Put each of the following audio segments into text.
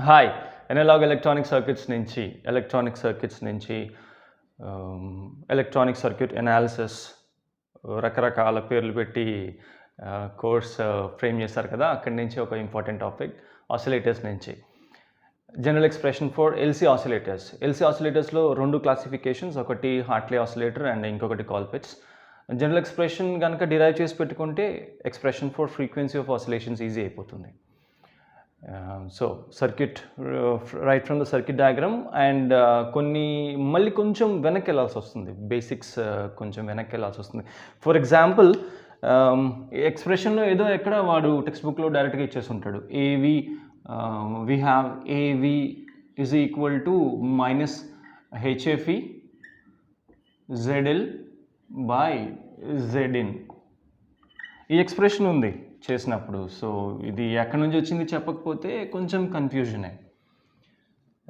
Hi analogue electronic circuits నుంచి electronic circuit analysis రకరకాల పేర్లు పెట్టి కోర్స్ ఫ్రేమ్ చేస్తారు కదా. అక్కడి నుంచి ఒక ఇంపార్టెంట్ టాపిక్ ఆసిలేటర్స్ నుంచి జనరల్ ఎక్స్ప్రెషన్ ఫర్ ఎల్సీ ఆసిలేటర్స్లో రెండు క్లాసిఫికేషన్స్, ఒకటి హార్ట్లీ ఆసిలేటర్ అండ్ ఇంకొకటి కాల్పిట్స్. జనరల్ ఎక్స్ప్రెషన్ కనుక డిరైవ్ చేసి పెట్టుకుంటే expression for frequency of oscillations easy అయిపోతుంది. So circuit right from the circuit diagram and మళ్ళీ కొంచెం వెనక్కి వెళ్ళాల్సి వస్తుంది, బేసిక్స్ కొంచెం వెనక్కి వెళ్ళాల్సి వస్తుంది. ఫర్ ఎగ్జాంపుల్ ఎక్స్ప్రెషన్లో ఏదో ఎక్కడ వాడు టెక్స్ట్ బుక్లో డైరెక్ట్గా ఇచ్చేసి ఉంటాడు. we have AV is equal to minus HFE ZL by ZIN. ఈ ఎక్స్ప్రెషన్ ఉంది చేసినప్పుడు. సో ఇది ఎక్కడి నుంచి వచ్చింది చెప్పకపోతే కొంచెం కన్ఫ్యూజనే,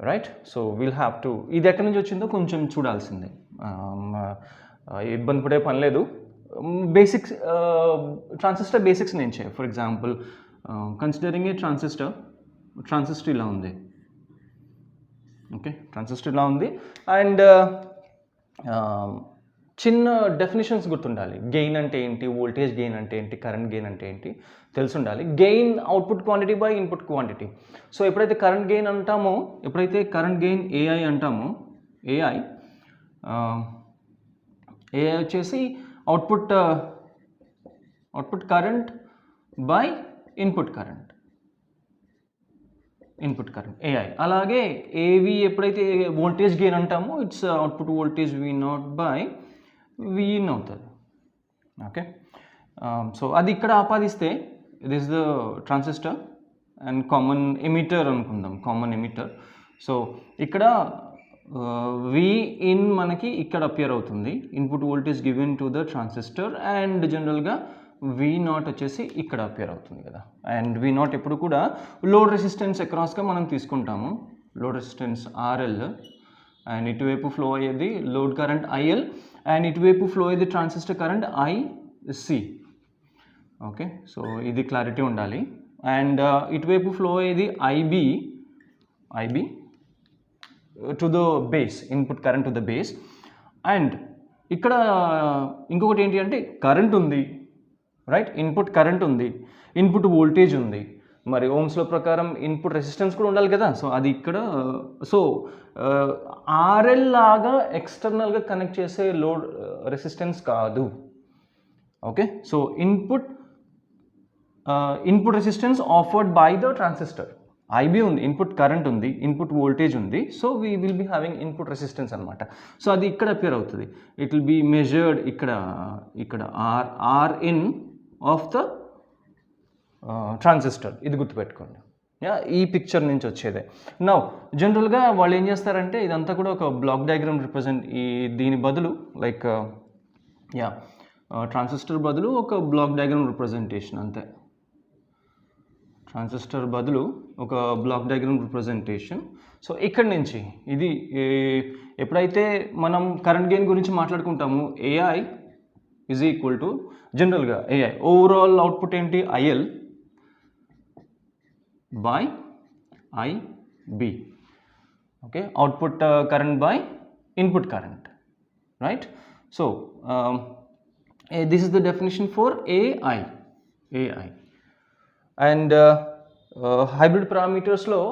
right? So will have to, ఇది ఎక్కడి నుంచి వచ్చిందో కొంచెం చూడాల్సిందే, ఇబ్బంది పడే పని లేదు. బేసిక్స్ ట్రాన్సిస్టర్ బేసిక్స్ నుంచే. For example considering A transistor ఇలా ఉంది. ఓకే, ట్రాన్సిస్టర్ ఇలా ఉంది అండ్ చిన్న డెఫినేషన్స్ గుర్తుండాలి. గెయిన్ అంటే ఏంటి, వోల్టేజ్ గెయిన్ అంటే ఏంటి, కరెంట్ గెయిన్ అంటే ఏంటి తెలుసుండాలి. Gain output quantity by input quantity. So ఎప్పుడైతే కరెంట్ గెయిన్ ఏఐ అంటామో, ఏఐ వచ్చేసి output current by input current AI. అలాగే ఏవి ఎప్పుడైతే వోల్టేజ్ గెయిన్ అంటామో it's output voltage V0 by Vin అవుతుంది. ఓకే, సో అది ఇక్కడ ఆపాదిస్తే it is the transistor and common emitter అనుకుందాం, కామన్ ఎమిటర్. సో ఇక్కడ Vin మనకి ఇక్కడ అపియర్ అవుతుంది, input voltage given to the transistor, and జనరల్గా V0 వచ్చేసి ఇక్కడ అపియర్ అవుతుంది కదా. అండ్ V0 ఎప్పుడు కూడా లోడ్ రెసిస్టెన్స్ అక్రాస్గా మనం తీసుకుంటాము, లోడ్ రెసిస్టెన్స్ RL, అండ్ ఇటువైపు ఫ్లో అయ్యేది లోడ్ కరెంట్ IL, అండ్ ఇటువైపు ఫ్లో అయ్యేది transistor current IC. Okay, so ఇది క్లారిటీ ఉండాలి. అండ్ ఇటువైపు ఫ్లో అయ్యేది IB to the base, input current to the base. And ఇక్కడ ఇంకొకటి ఏంటి అంటే కరెంట్ ఉంది, రైట్? ఇన్పుట్ కరెంట్ ఉంది, ఇన్పుట్ వోల్టేజ్ ఉంది. మరి ఓమ్స్లో ప్రకారం ఇన్పుట్ రెసిస్టెన్స్ కూడా ఉండాలి కదా. సో అది ఇక్కడ, సో RL లాగా ఎక్స్టర్నల్గా కనెక్ట్ చేసే లోడ్ రెసిస్టెన్స్ కాదు. Okay, so input resistance offered by the transistor. IB ఉంది, ఇన్పుట్ కరెంట్ ఉంది, ఇన్పుట్ వోల్టేజ్ ఉంది. So we will be having input resistance అనమాట. సో అది ఇక్కడ అపియర్ అవుతుంది. ఇట్ విల్ బీ మెజర్డ్ ఇక్కడ Rin ఆఫ్ ద ట్రాన్సిస్టర్. ఇది గుర్తుపెట్టుకోండి, ఈ పిక్చర్ నుంచి వచ్చేదే. నౌ జనరల్గా వాళ్ళు ఏం చేస్తారంటే ఇదంతా కూడా ఒక బ్లాక్ డయాగ్రామ్ రిప్రజెంట్, దీని బదులు లైక్ ట్రాన్సిస్టర్ బదులు ఒక బ్లాక్ డయాగ్రామ్ రిప్రజెంటేషన్ అంతే. ట్రాన్సిస్టర్ బదులు ఒక బ్లాక్ డయాగ్రామ్ రిప్రజెంటేషన్. సో ఇక్కడి నుంచి ఇది ఎప్పుడైతే మనం కరెంట్ గెయిన్ గురించి మాట్లాడుకుంటాము, AI ఈజ్ ఈక్వల్ టు జనరల్గా AI ఓవరాల్ అవుట్పుట్ ఏంటి, IL by IB. okay, output current by input current, right? So this is the definition for AI. And hybrid parameters లో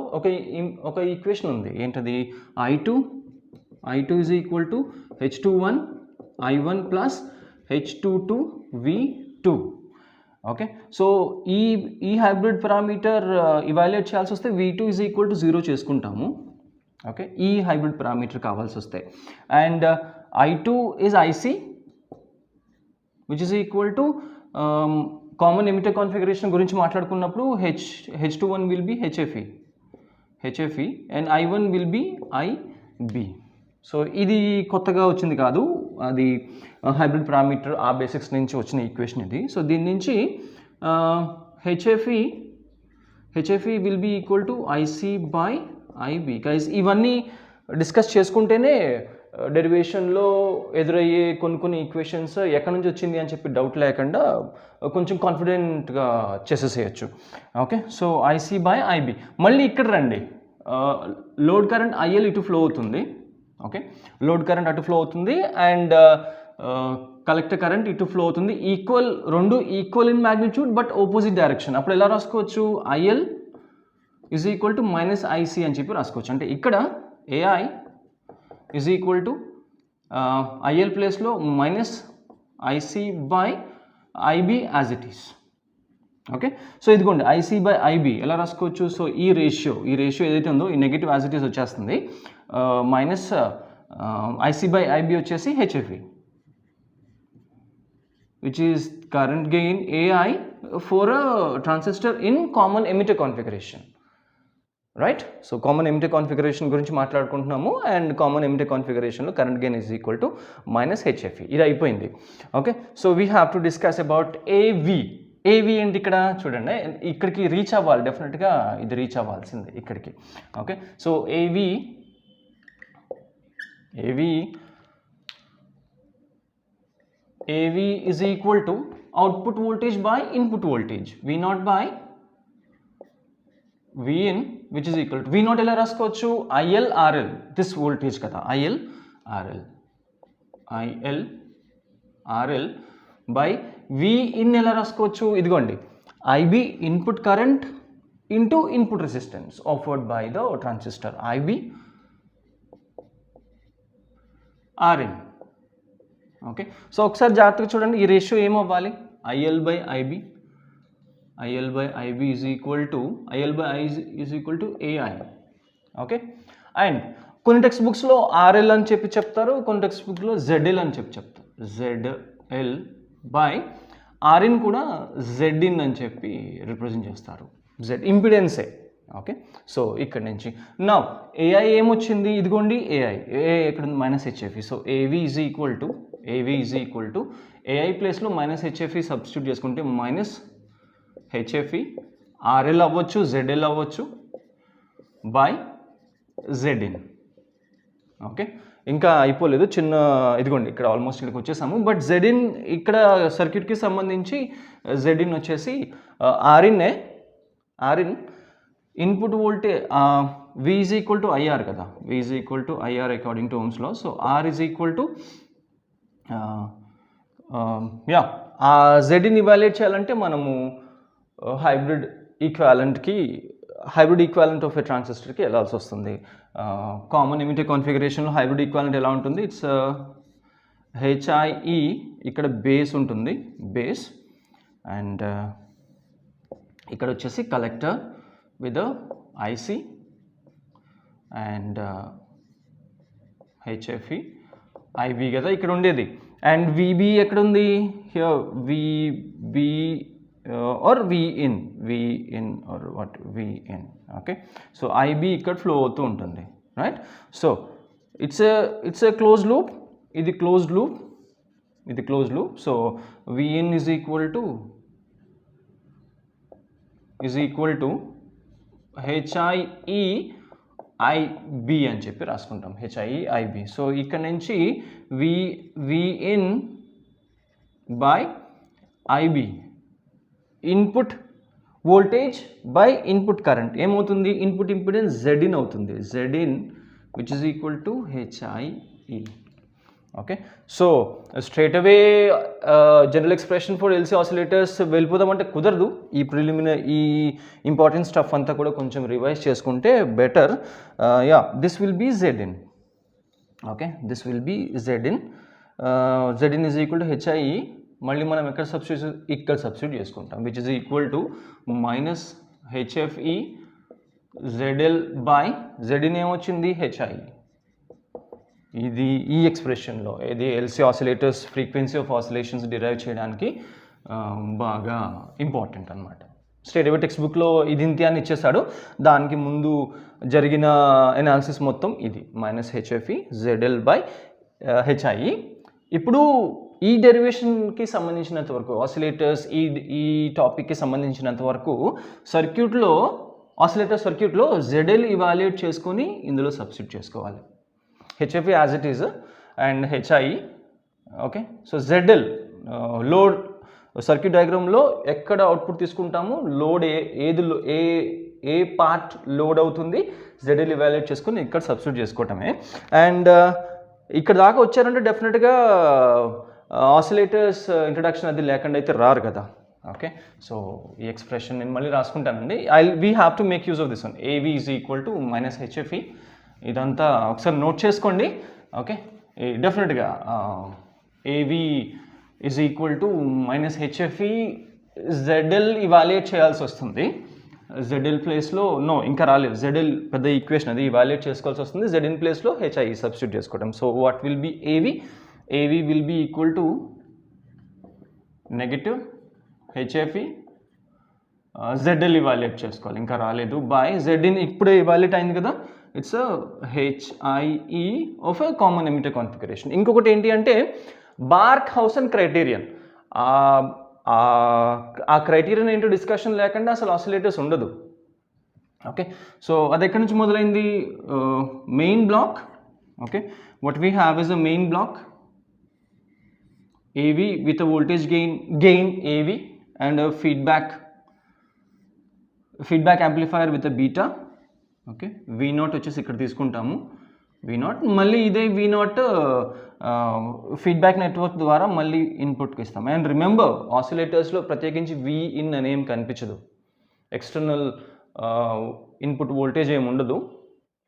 ఒక ఈక్వేషన్ ఉంది. ఏంటది? I2 is equal to H21 I1 plus H22 V2. Okay, so ఈ hybrid parameter evaluate చేయాల్సి వస్తే V2 is equal to 0 చేసుకుంటాము. Okay, ఈ hybrid parameter కావాల్సి వస్తే. And I2 is IC which is equal to common emitter configuration గురించి మాట్లాడుకున్నప్పుడు H21 will be HFE and I1 will be IB. So ఇది కొత్తగా వచ్చింది కాదు, అది హైబ్రిడ్ పారామీటర్ ఆ బేసిక్స్ నుంచి వచ్చిన ఈక్వేషన్ ఇది. సో దీని నుంచి HFE will be equal to IC by IB. Guys ఇవన్నీ డిస్కస్ చేసుకుంటేనే డెరివేషన్లో ఎదురయ్యే కొన్ని ఈక్వేషన్స్ ఎక్కడి నుంచి వచ్చింది అని చెప్పి డౌట్ లేకుండా కొంచెం కాన్ఫిడెంట్గా చేసేసేయచ్చు. Okay, so IC by IB. మళ్ళీ ఇక్కడ రండి, లోడ్ కరెంట్ ఐఎల్ ఇటు ఫ్లో అవుతుంది. ఓకే, లోడ్ కరెంట్ అటు ఫ్లో అవుతుంది అండ్ కలెక్టర్ కరెంట్ ఇటు ఫ్లో అవుతుంది. రెండు equal in magnitude but opposite direction. అప్పుడు ఎలా రాసుకోవచ్చు? IL is equal to minus IC అని చెప్పి రాసుకోవచ్చు. అంటే ఇక్కడ AI is equal to IL ప్లేస్లో minus IC by IB as it is. Okay, so ఇదిగోండి ఐసి బై ఐబి ఎలా రాసుకోవచ్చు? సో ఈ రేషియో ఏదైతే ఉందో ఈ నెగిటివ్ యాజ్ ఇట్ ఈస్ వచ్చేస్తుంది. మైనస్ ఐసి బై ఐబి వచ్చేసి HFE which is current gain AI for a transistor in common emitter configuration, right? So common emitter configuration గురించి మాట్లాడుకుంటున్నాము అండ్ కామన్ ఎమిటర్ కాన్ఫిగరేషన్లో current gain is equal to minus HFE. ఇది అయిపోయింది. Okay, so we have to discuss about AV. ఏంటి ఇక్కడ చూడండి, ఇక్కడికి reach అవ్వాలి, డెఫినెట్గా ఇది రీచ్ అవ్వాల్సింది ఇక్కడికి. ఓకే, సో ఏవి is equal to output voltage by input voltage V0 by Vin, which is equal to V0 ఎలా రాసుకోవచ్చు? ILRL, this voltage కదా, ILRL by Vin ఎలా రాసుకోవచ్చు? ఇదిగోండి IB input current into input resistance offered by the transistor, IB RN. Okay, so ఒకసారి జాగ్రత్తగా చూడండి, ఈ రేషియో ఏమవ్వాలి? IL by IB is equal to AI. Okay, and కొన్ని టెక్స్ట్ బుక్స్లో ఆర్ఎల్ అని చెప్పి చెప్తారు, కొన్ని టెక్స్ట్ బుక్లో జెడ్ఎల్ అని చెప్పి చెప్తారు. జెడ్ఎల్ బై ఆర్ఇన్ కూడా జెడ్ఇన్ అని చెప్పి రిప్రజెంట్ చేస్తారు. జెడ్ ఇంపిడెన్సే. ఓకే, సో ఇక్కడ నుంచి నా ఏఐ ఏమొచ్చింది? ఇదిగోండి ఏఐ ఎక్కడ ఉంది? Minus HFE. సో ఏవి ఈజ్ ఈక్వల్ టు ఏఐ ప్లేస్లో మైనస్ హెచ్ఎఫ్ఈ సబ్స్టిట్యూట్ చేసుకుంటే మైనస్ హెచ్ఎఫ్ఈ ఆర్ఎల్ అవ్వచ్చు, జెడ్ఎల్ అవ్వచ్చు బై జెడ్ఇన్. ఓకే, ఇంకా అయిపోలేదు, చిన్న ఇదిగోండి ఇక్కడ ఆల్మోస్ట్ ఇక్కడికి వచ్చేసాము. బట్ జెడ్ఇన్ ఇక్కడ సర్క్యూట్కి సంబంధించి జెడ్ఇన్ వచ్చేసి R in input voltage V is equal to IR కదా, V is equal to IR according to Ohm's law. So R is equal to Zని ఇవాల్యుయేట్ చేయాలంటే మనము హైబ్రిడ్ ఈక్వాలెంట్ ఆఫ్ ఎ ట్రాన్సిస్టర్కి వెళ్ళాల్సి వస్తుంది. కామన్ ఎమిటర్ కాన్ఫిగరేషన్లో హైబ్రిడ్ ఈక్వాలెంట్ ఎలా ఉంటుంది? ఇట్స్ HIE, ఇక్కడ బేస్ ఉంటుంది, బేస్, అండ్ ఇక్కడ వచ్చేసి collector with a IC and HFE IB కదా ఇక్కడ ఉండేది. అండ్ VB ఎక్కడ ఉంది? Here VB or VIN or what VIN. Okay, so IB ఇక్కడ ఫ్లో అవుతూ ఉంటుంది, right? So it's a close loop, ఇది closed loop. So VIN is equal to HIE-IB అని చెప్పి రాసుకుంటాం, HIE-IB. సో ఇక్కడ నుంచి VIN by IB input voltage by input current ఏమవుతుంది? ఇన్పుట్ ఇంపిడెన్స్ Zin అవుతుంది, Zin which is equal to HIE. Okay, so straight away general expression for LC oscillators వెళ్ళిపోదామంటే కుదరదు. ఈ ఇంపార్టెంట్ స్టఫ్ అంతా కూడా కొంచెం రివైజ్ చేసుకుంటే better. This will be Zin. Okay, this will be Zin. Zin is equal to HIE. మళ్ళీ మనం ఇక్కడ సబ్స్టిట్యూట్ చేసుకుంటాం, which is equal to minus HFE ZL by Zin ఏమొచ్చింది? HIE. ఇది ఈ ఎక్స్ప్రెషన్లో ఇది LC oscillators frequency of oscillations derive చేయడానికి బాగా ఇంపార్టెంట్ అనమాట. స్టేట్ అవే టెక్స్ట్ బుక్లో ఇది ఇంతే అని ఇచ్చేసాడు, దానికి ముందు జరిగిన ఎనాలిసిస్ మొత్తం ఇది minus HFE ZL by HIE. ఇప్పుడు ఈ డెరివేషన్కి సంబంధించినంత వరకు ఆసిలేటర్స్ ఈ టాపిక్కి సంబంధించినంత వరకు ఆసిలేటర్ సర్క్యూట్లో ZL ఇవాల్యుయేట్ చేసుకొని ఇందులో సబ్స్టిట్యూట్ చేసుకోవాలి. HFE as it is and HIE. Okay, so ZL load circuit డయాగ్రామ్లో ఎక్కడ అవుట్పుట్ తీసుకుంటాము, లోడ్ ఏ పార్ట్ లోడ్ అవుతుంది, ZL ఇవాల్యుయేట్ చేసుకొని ఇక్కడ సబ్స్టిట్యూట్ చేసుకోవటమే. అండ్ ఇక్కడ దాకా వచ్చారంటే డెఫినెట్గా ఆసిలేటర్స్ ఇంట్రడక్షన్ అది లేకుండా అయితే రారు కదా. ఓకే, సో ఈ ఎక్స్ప్రెషన్ నేను మళ్ళీ రాసుకుంటానండి. We have to make use of this one. AV is equal to -HFE. ఇదంతా ఒకసారి నోట్ చేసుకోండి. ఓకే, డెఫినెట్గా AV is equal to -HFE. ZL evaluate చేయాల్సి వస్తుంది. ZL ప్లేస్లో ఇంకా రాలేదు. ZL పెద్ద ఈక్వేషన్ అది ఇవాల్యుయేట్ చేసుకోవాల్సి వస్తుంది. ZL ప్లేస్లో HI సబ్స్టిట్యూట్ చేసుకోవడం. So what will be AV? AV will be equal to negative HFE ZL evaluate చేసుకోవాలి, ఇంకా రాలేదు, బై ZIN ఇప్పుడే ఇవాల్యుయేట్ అయింది కదా, it's HIE of a common emitter configuration. ఇంకొకటి ఏంటి అంటే బార్క్హౌసెన్ క్రైటీరియన్. ఆ క్రైటీరియన్ ఏంటో డిస్కషన్ లేకుండా అసలు ఆసిలేటర్స్ ఉండదు. ఓకే, సో అది ఎక్కడి నుంచి మొదలైంది? Main block. Okay, what we have is a main block AV with a voltage gain AV and a feedback amplifier with a beta. Okay, V0 వచ్చేసి ఇక్కడ తీసుకుంటాము. V0 మళ్ళీ ఇదే V0 ఫీడ్బ్యాక్ నెట్వర్క్ ద్వారా మళ్ళీ ఇన్పుట్కి ఇస్తాము. అండ్ రిమెంబర్, ఆసిలేటర్స్లో ప్రత్యేకించి Vin అనేం కనిపించదు. ఎక్స్టర్నల్ ఇన్పుట్ వోల్టేజ్ ఏమి ఉండదు.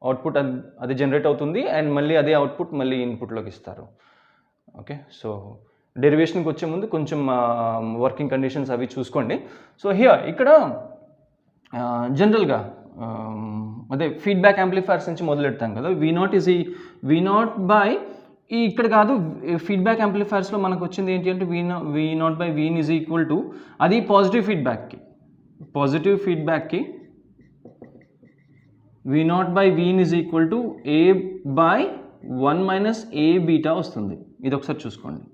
అవుట్పుట్ అది జనరేట్ అవుతుంది అండ్ మళ్ళీ అదే అవుట్పుట్ మళ్ళీ ఇన్పుట్లోకి ఇస్తారు. ఓకే, సో డెరివేషన్కి వచ్చే ముందు కొంచెం వర్కింగ్ కండిషన్స్ అవి చూసుకోండి. సో హియర్ ఇక్కడ జనరల్గా అదే ఫీడ్బ్యాక్ యాంప్లిఫైర్స్ నుంచి మొదలెడతాం కదా. V0 బై ఇక్కడ కాదు, ఫీడ్బ్యాక్ యాంప్లిఫైర్స్లో మనకు వచ్చింది ఏంటి అంటే V0 by Vin is equal to, అది పాజిటివ్ ఫీడ్బ్యాక్కి V0 by Vin is equal to A by 1 - A beta వస్తుంది. ఇది ఒకసారి చూసుకోండి.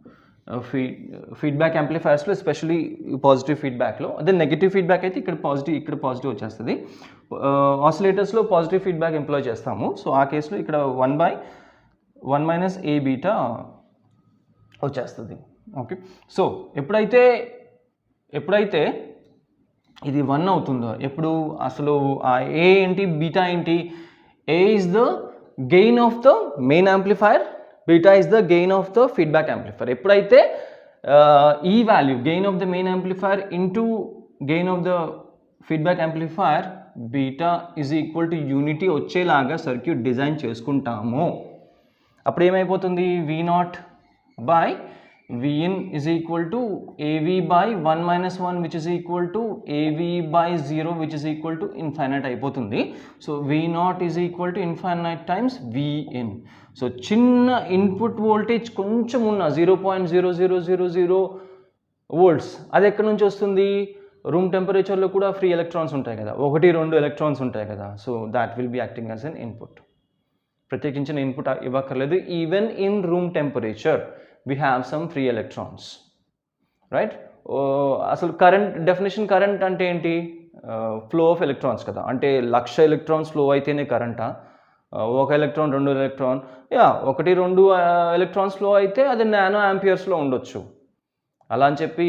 ఫీడ్బ్యాక్ యాంప్లిఫైర్స్లో ఎస్పెషలీ పాజిటివ్ ఫీడ్బ్యాక్లో, అదే నెగిటివ్ ఫీడ్బ్యాక్ అయితే ఇక్కడ పాజిటివ్ వచ్చేస్తుంది. ఆసిలేటర్స్లో పాజిటివ్ ఫీడ్బ్యాక్ ఎంప్లాయ్ చేస్తాము. సో ఆ కేసులో ఇక్కడ 1 - A బీటా వచ్చేస్తుంది. ఓకే, సో ఎప్పుడైతే ఇది 1 అవుతుందో, ఎప్పుడు అసలు ఆ A ఏంటి, బీటా ఏంటి? A is the gain of the main amplifier, beta is the gain of the feedback amplifier. ఎప్పుడైతే ఈ value gain of the main amplifier into gain of the feedback amplifier beta is equal to unity వచ్చేలాగా circuit design చేసుకుంటాము, అప్పుడు ఏమైపోతుంది? V0 by Vin is equal to AV by 1 - 1 which is equal to AV by 0 which is equal to infinite అయిపోతుంది. So V0 is equal to infinite times Vin. So చిన్న input voltage కొంచెం ఉన్న 0.0000 volts, అది ఎక్కడి నుంచి వస్తుంది? Room టెంపరేచర్లో కూడా free electrons ఉంటాయి కదా, 1-2 ఎలక్ట్రాన్స్ ఉంటాయి కదా. So that will be acting as an input. ప్రత్యేకించిన ఇన్పుట్ ఇవ్వక్కర్లేదు. Even in room temperature we have some free electrons, right? అసలు కరెంట్ అంటే ఏంటి? ఫ్లో ఆఫ్ ఎలక్ట్రాన్స్ కదా. అంటే 1,00,000 ఎలక్ట్రాన్స్ ఫ్లో అయితేనే కరెంటా? 1 ఎలక్ట్రాన్ 2 ఎలక్ట్రాన్ 1-2 ఎలక్ట్రాన్స్ ఫ్లో అయితే అది నానో యాంపియర్స్లో ఉండొచ్చు. అలా అని చెప్పి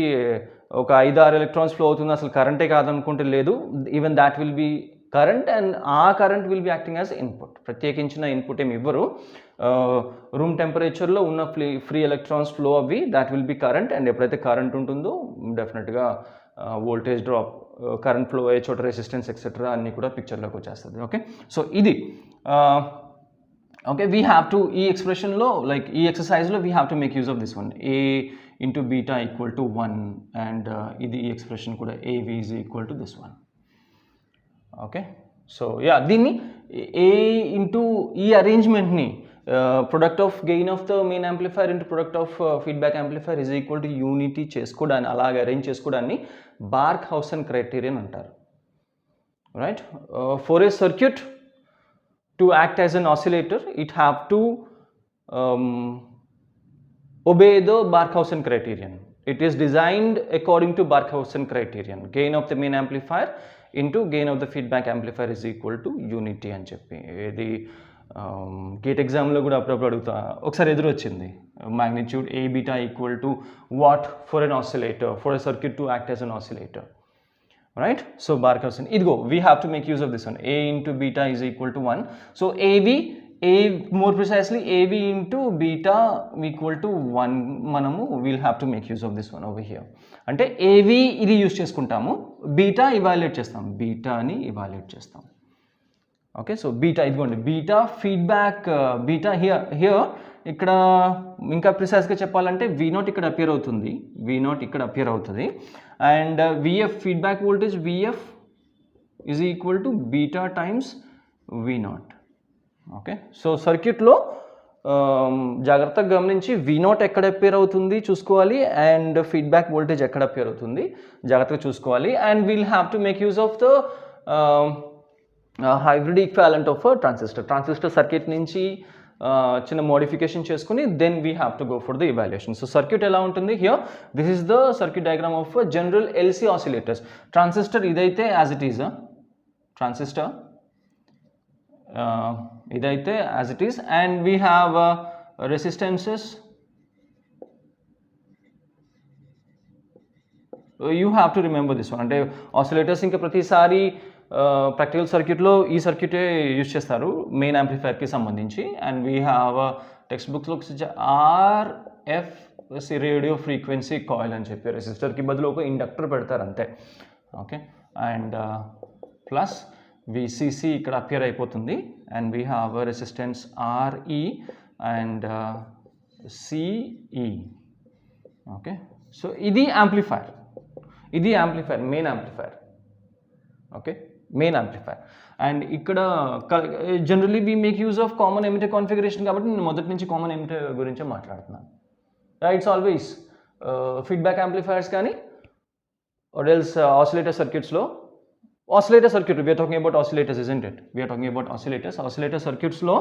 ఒక 5-6 ఎలక్ట్రాన్స్ ఫ్లో అవుతుంది అసలు కరెంటే కాదనుకుంటే లేదు. Even that will be current and ఆ current will be acting as input. ప్రత్యేకించిన ఇన్పుట్ ఏమి ఇవ్వరు. రూమ్ టెంపరేచర్లో ఉన్న ఫ్రీ ఎలక్ట్రాన్స్ ఫ్లో అవి that will be current. And ఎప్పుడైతే కరెంట్ ఉంటుందో డెఫినెట్గా వోల్టేజ్ డ్రాప్, కరెంట్ ఫ్లో అయ్యే చోట రెసిస్టెన్స్ ఎక్సెట్రా అన్నీ కూడా పిక్చర్లోకి వచ్చేస్తుంది. ఓకే, సో ఇది ఓకే. వీ హ్యావ్ టు ఈ ఎక్స్ప్రెషన్లో లైక్ ఈ ఎక్సర్సైజ్లో we have to make use of this one, A into beta equal to 1 and ఇది ఈ ఎక్స్ప్రెషన్ కూడా AV is equal to this one. Okay, so దీన్ని A ఇంటూ ఈ అరేంజ్మెంట్ని product of gain of the main amplifier into product of feedback amplifier is equal to unity చేసుకోవడాన్ని, అలాగే arrange చేసుకోవడాన్ని Barkhausen criterion అంటారు. Right, for a circuit to act as an oscillator, it have to obey the Barkhausen criterion. It is designed according to Barkhausen criterion. Gain of the main amplifier into gain of the feedback amplifier is equal to unity అని చెప్పి. ఇది gate ఎగ్జామ్లో కూడా అప్పుడప్పుడు అడుగుతా, ఒకసారి ఎదురు వచ్చింది. magnitude A beta equal to what for an oscillator, for a circuit to act as an oscillator. right? So bar constant idigo we have to make use of this one, a into beta is equal to 1. So more precisely ab into beta equal to 1 manamu we'll have to make use of this one over here. Ante av ఇది use చేసుకుంటాము, beta evaluate చేస్తాం, బీటాని evaluate చేస్తాం. Okay, so beta ఇదిగోండి beta feedback, beta here ఇక్కడ ఇంకా ప్రిసైజ్గా చెప్పాలంటే V0 ఇక్కడ appear అవుతుంది, V0 ఇక్కడ అపియర్ అవుతుంది, and VF feedback voltage VF is equal to beta times V0. Okay, so సర్క్యూట్లో జాగ్రత్తగా గమనించి V0 ఎక్కడ అపియర్ అవుతుంది చూసుకోవాలి, అండ్ ఫీడ్బ్యాక్ వోల్టేజ్ ఎక్కడ అపియర్ అవుతుంది జాగ్రత్తగా చూసుకోవాలి, and we'll have to make use of the hybrid equivalent of transistor circuit నుంచి చిన్న మోడిఫికేషన్ చేసుకుని then we have to go for the evaluation. So circuit ఎలా ఉంటుంది here, this is the circuit diagram of general LC oscillators. Transistor ఇదైతే as it is, transistor ఇదైతే as it is, and we have resistances. You have to remember this one, అంటే oscillators ఇంకా ప్రతిసారి practical సర్క్యూట్లో ఈ సర్క్యూటే use చేస్తారు main యాంప్లిఫైర్కి సంబంధించి, అండ్ వీ హ్యావ్ టెక్స్ట్ బుక్స్లో RF రేడియో ఫ్రీక్వెన్సీ కాయిల్ అని చెప్పి రెసిస్టర్కి బదులు ఒక ఇండక్టర్ పెడతారు అంతే. ఓకే, అండ్ ప్లస్ VCC ఇక్కడ అపియర్ అయిపోతుంది, and we have resistance RE and CE. Okay, so ఇది amplifier, main amplifier. Okay, main amplifier, and ఇక్కడ generally we make use of common emitter configuration కాబట్టి నేను మొదటి నుంచి కామన్ ఎమిటర్ గురించే మాట్లాడుతున్నాను. రైట్స్ ఆల్వేస్ ఫీడ్బ్యాక్ యాంప్లిఫైర్స్ కానీ or else oscillator సర్క్యూట్స్లో, oscillator circuit we're talking about oscillators isn't it, we're talking about oscillator సర్క్యూట్స్లో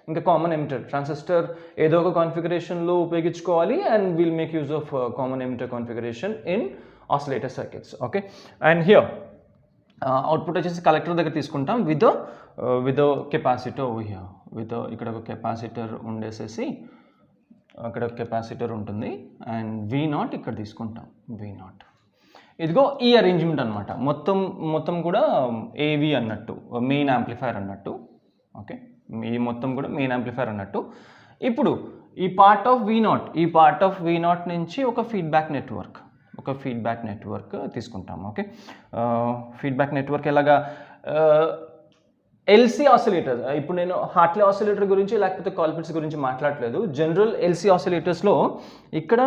ఇంకా కామన్ ఎమిటర్ ట్రాన్సిస్టర్ ఏదో ఒక కాన్ఫిగరేషన్లో ఉపయోగించుకోవాలి, and will make use of common emitter configuration in oscillator circuits. Okay, and here output వచ్చేసి collector దగ్గర తీసుకుంటాం with capacitor over here, ఇక్కడ ఒక కెపాసిటర్ ఉండేసేసి అక్కడ కెపాసిటర్ ఉంటుంది, అండ్ V0 ఇక్కడ తీసుకుంటాం, V0 ఇదిగో ఈ అరేంజ్మెంట్ అనమాట. మొత్తం కూడా AV అన్నట్టు, మెయిన్ యాంప్లిఫైర్ అన్నట్టు. ఓకే, ఈ మొత్తం కూడా మెయిన్ యాంప్లిఫైర్ అన్నట్టు. ఇప్పుడు ఈ పార్ట్ ఆఫ్ V0 నుంచి ఒక ఫీడ్బ్యాక్ నెట్వర్క్ తీసుకుంటాం. ఓకే, ఫీడ్బ్యాక్ నెట్వర్క్ ఎలాగా, ఎల్సి ఆసిలేటర్, ఇప్పుడు నేను హార్ట్లీ ఆసిలేటర్ గురించి లేకపోతే కాల్పిట్స్ గురించి మాట్లాడలేదు, జనరల్ ఎల్సి ఆసిలేటర్స్లో ఇక్కడ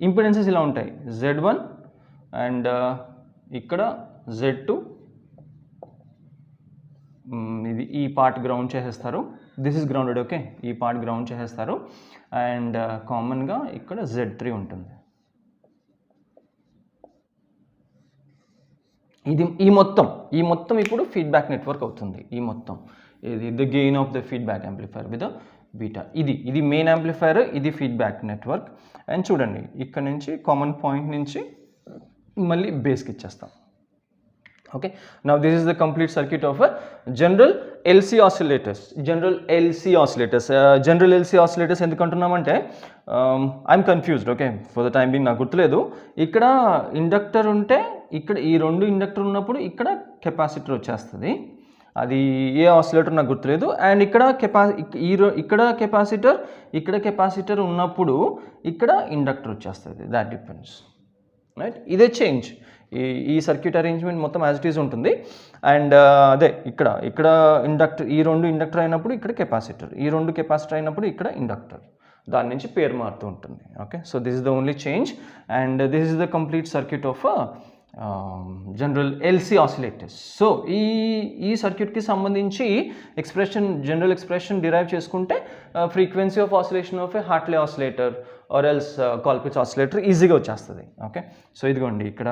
ఇంపిడెన్సెస్ ఇలా ఉంటాయి, Z1 అండ్ ఇక్కడ Z2, ఇది ఈ పార్ట్ గ్రౌండ్ చేసేస్తారు, దిస్ ఇస్ గ్రౌండెడ్. ఓకే, ఈ పార్ట్ గ్రౌండ్ చేసేస్తారు, అండ్ కామన్గా ఇక్కడ Z3 ఉంటుంది. ఈ మొత్తం ఇప్పుడు ఫీడ్బ్యాక్ నెట్వర్క్ అవుతుంది. ఈ మొత్తం ఇది the gain of the feedback amplifier with beta. ఇది మెయిన్ యాంప్లిఫైర్, ఇది ఫీడ్బ్యాక్ నెట్వర్క్. అండ్ చూడండి ఇక్కడ నుంచి కామన్ పాయింట్ నుంచి మళ్ళీ బేస్కి ఇచ్చేస్తాం. Okay, now this is the complete circuit of general LC oscillators. General LC oscillators ఎందుకు అంటున్నామంటే I'm confused. Okay, for the time being నాకు గుర్తులేదు. ఇక్కడ ఇండక్టర్ ఉంటే ఇక్కడ ఈ రెండు ఇండక్టర్ ఉన్నప్పుడు ఇక్కడ కెపాసిటర్ వచ్చేస్తుంది, అది ఏ ఆసిలేటర్ నాకు గుర్తులేదు. అండ్ ఇక్కడ కెపాసిటర్ ఉన్నప్పుడు ఇక్కడ ఇండక్టర్ వచ్చేస్తుంది, దాట్ డిపెండ్స్. రైట్, ఇదే చేంజ్. ఈ సర్క్యూట్ అరేంజ్మెంట్ మొత్తం యాజ్ ఇట్ ఈజ్ ఉంటుంది. అండ్ అదే ఇక్కడ ఇండక్టర్, ఈ రెండు ఇండక్టర్ అయినప్పుడు ఇక్కడ కెపాసిటర్, ఈ రెండు కెపాసిటర్ అయినప్పుడు ఇక్కడ ఇండక్టర్, దాని నుంచి పేరు మారుతూ ఉంటుంది. Okay, so this is the only change, and this is the complete circuit of general LC oscillators. So ఈ సర్క్యూట్కి సంబంధించి జనరల్ ఎక్స్ప్రెషన్ డిరైవ్ చేసుకుంటే frequency of oscillation of a Hartley oscillator or else Colpitts oscillator ఈజీగా వచ్చేస్తుంది. Okay, so ఇదిగోండి ఇక్కడ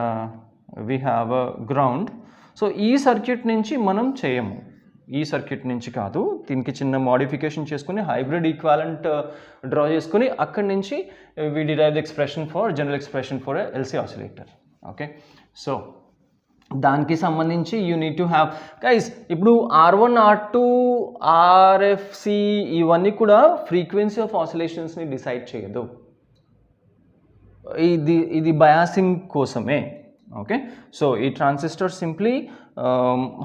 we have a ground. So ఈ circuit నుంచి మనం చేయము, ఈ సర్క్యూట్ నుంచి కాదు, దీనికి చిన్న మోడిఫికేషన్ చేసుకుని హైబ్రిడ్ ఈక్వాలెంట్ డ్రా చేసుకుని అక్కడి నుంచి we derive the expression for general expression for LC oscillator. Okay, so దానికి సంబంధించి you need to have guys. ఇప్పుడు R1 R2 RFC ఇవన్నీ కూడా ఫ్రీక్వెన్సీ ఆఫ్ ఆసిలేషన్స్ని డిసైడ్ చేయదు, ఇది బయాసింగ్ కోసమే. ఓకే సో ఈ ట్రాన్సిస్టర్ సింప్లీ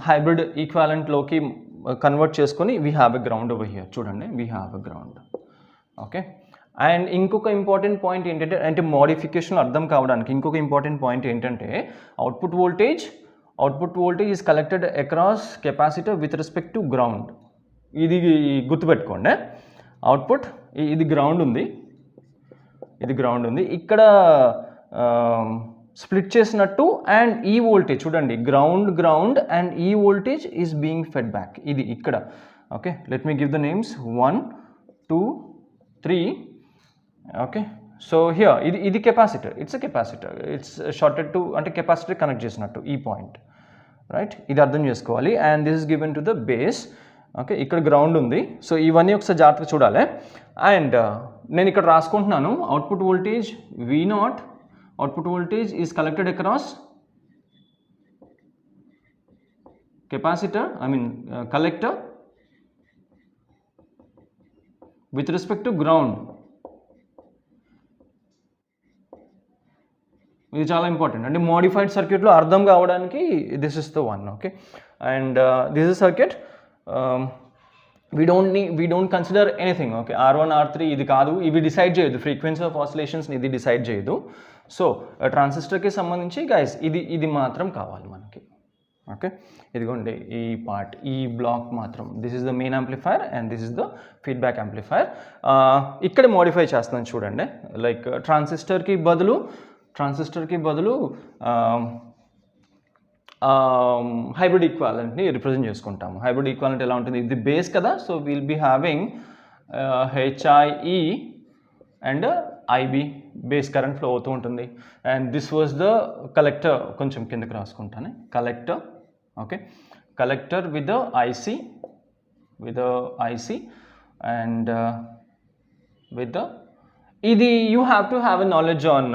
హైబ్రిడ్ ఈక్వాలెంట్లోకి కన్వర్ట్ చేసుకొని we have a ground over here. చూడండి we have a ground. Okay and ఇంకొక ఇంపార్టెంట్ పాయింట్ ఏంటంటే అంటే మోడిఫికేషన్ అర్థం కావడానికి ఇంకొక ఇంపార్టెంట్ పాయింట్ ఏంటంటే output voltage is collected across capacitor with respect to ground. ఇది గుర్తుపెట్టుకోండి. అవుట్పుట్ ఇది గ్రౌండ్ ఉంది, ఇక్కడ స్ప్లిట్ చేసినట్టు అండ్ ఈ వోల్టేజ్ చూడండి గ్రౌండ్ అండ్ ఈ voltage is being fed back. ఇది ఇక్కడ. Okay let me give the names 1 2 3. Okay so here ఇది కెపాసిటర్, ఇట్స్ షార్టెడ్ టు అంటే కెపాసిటర్ కనెక్ట్ చేసినట్టు ఈ పాయింట్, రైట్? ఇది అర్థం చేసుకోవాలి. And this is given to the base. Okay ఇక్కడ గ్రౌండ్ ఉంది. సో ఇవన్నీ ఒకసారి జాగ్రత్తగా చూడాలి. అండ్ నేను ఇక్కడ రాసుకుంటున్నాను output voltage V0, output voltage is collected across capacitor collector with respect to ground. ఇది చాలా ఇంపార్టెంట్ అంటే మోడిఫైడ్ సర్క్యూట్లో అర్థం కావడానికి this is the one. Okay and this is circuit. we don't consider anything. Okay R1 R3 ఇది కాదు, ఇవి decide చేయదు, ఫ్రీక్వెన్సీ ఆఫ్ ఆసిలేషన్స్ని ఇది డిసైడ్ చేయదు. సో ట్రాన్సిస్టర్కి సంబంధించి గైస్ ఇది మాత్రం కావాలి మనకి. ఓకే ఇదిగోండి ఈ పార్ట్, ఈ బ్లాక్ మాత్రం. This is the main amplifier and this is the feedback amplifier. ఇక్కడ మోడిఫై చేస్తున్నాను చూడండి. లైక్ ట్రాన్సిస్టర్కి బదులు హైబ్రిడ్ ఈక్వాలెంట్ని రిప్రజెంట్ చేసుకుంటాము. హైబ్రిడ్ ఈక్వాలెంట్ ఎలా ఉంటుంది? ఇది బేస్ కదా, so will be having HIE and IB base current flow అవుతూ ఉంటుంది. And this was the collector. కొంచెం కిందకి రాసుకుంటాను. Collector. Okay collector with the IC and with the ఇది you have to have a knowledge on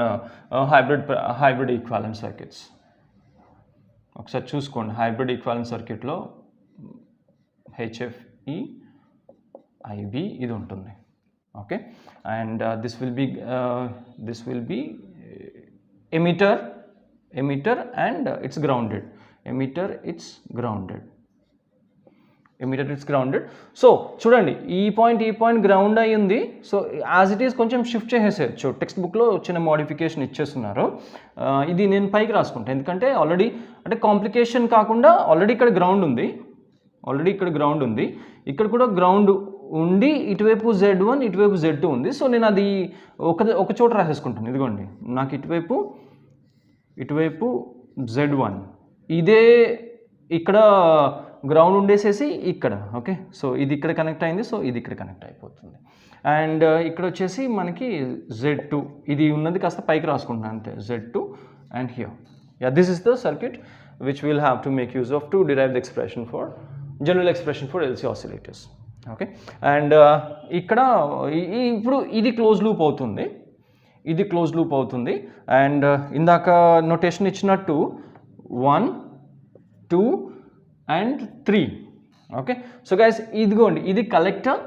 hybrid equivalent circuits. ఒకసారి చూసుకోండి hybrid equivalent సర్క్యూట్లో HFE IB ఇది ఉంటుంది. Okay and this will be emitter and it's grounded. It's grounded. So చూడండి ఈ point ground అయి ఉంది. సో యాజ్ ఇట్ ఈస్ కొంచెం షిఫ్ట్ చేసేయచ్చు. టెక్స్ట్ బుక్లో చిన్న మోడిఫికేషన్ ఇచ్చేస్తున్నారు. ఇది నేను పైకి రాసుకుంటాను ఎందుకంటే ఆల్రెడీ అంటే కాంప్లికేషన్ కాకుండా ఆల్రెడీ ఇక్కడ గ్రౌండ్ ఉంది, ఇక్కడ కూడా గ్రౌండ్ ఉండి ఇటువైపు Z1 ఇటువైపు Z2 ఉంది. సో నేను అది ఒక చోట రాసేసుకుంటాను. ఇదిగోండి నాకు ఇటువైపు Z1 ఇదే ఇక్కడ గ్రౌండ్ ఉండేసేసి ఇక్కడ. ఓకే సో ఇది ఇక్కడ కనెక్ట్ అయింది, సో ఇది ఇక్కడ కనెక్ట్ అయిపోతుంది. అండ్ ఇక్కడ వచ్చేసి మనకి Z2 ఇది ఉన్నది కాస్త పైకి రాసుకుంటున్నాను అంతే. Z2 and here this is the circuit which will have to make use off to derive the general expression for LC oscillators. Okay and ఇక్కడ ఇప్పుడు ఇది క్లోజ్ లూప్ అవుతుంది. అండ్ ఇందాక నోటేషన్ ఇచ్చినట్టు 1 2 and 3. ఓకే సో గైస్ ఇదిగోండి ఇది collector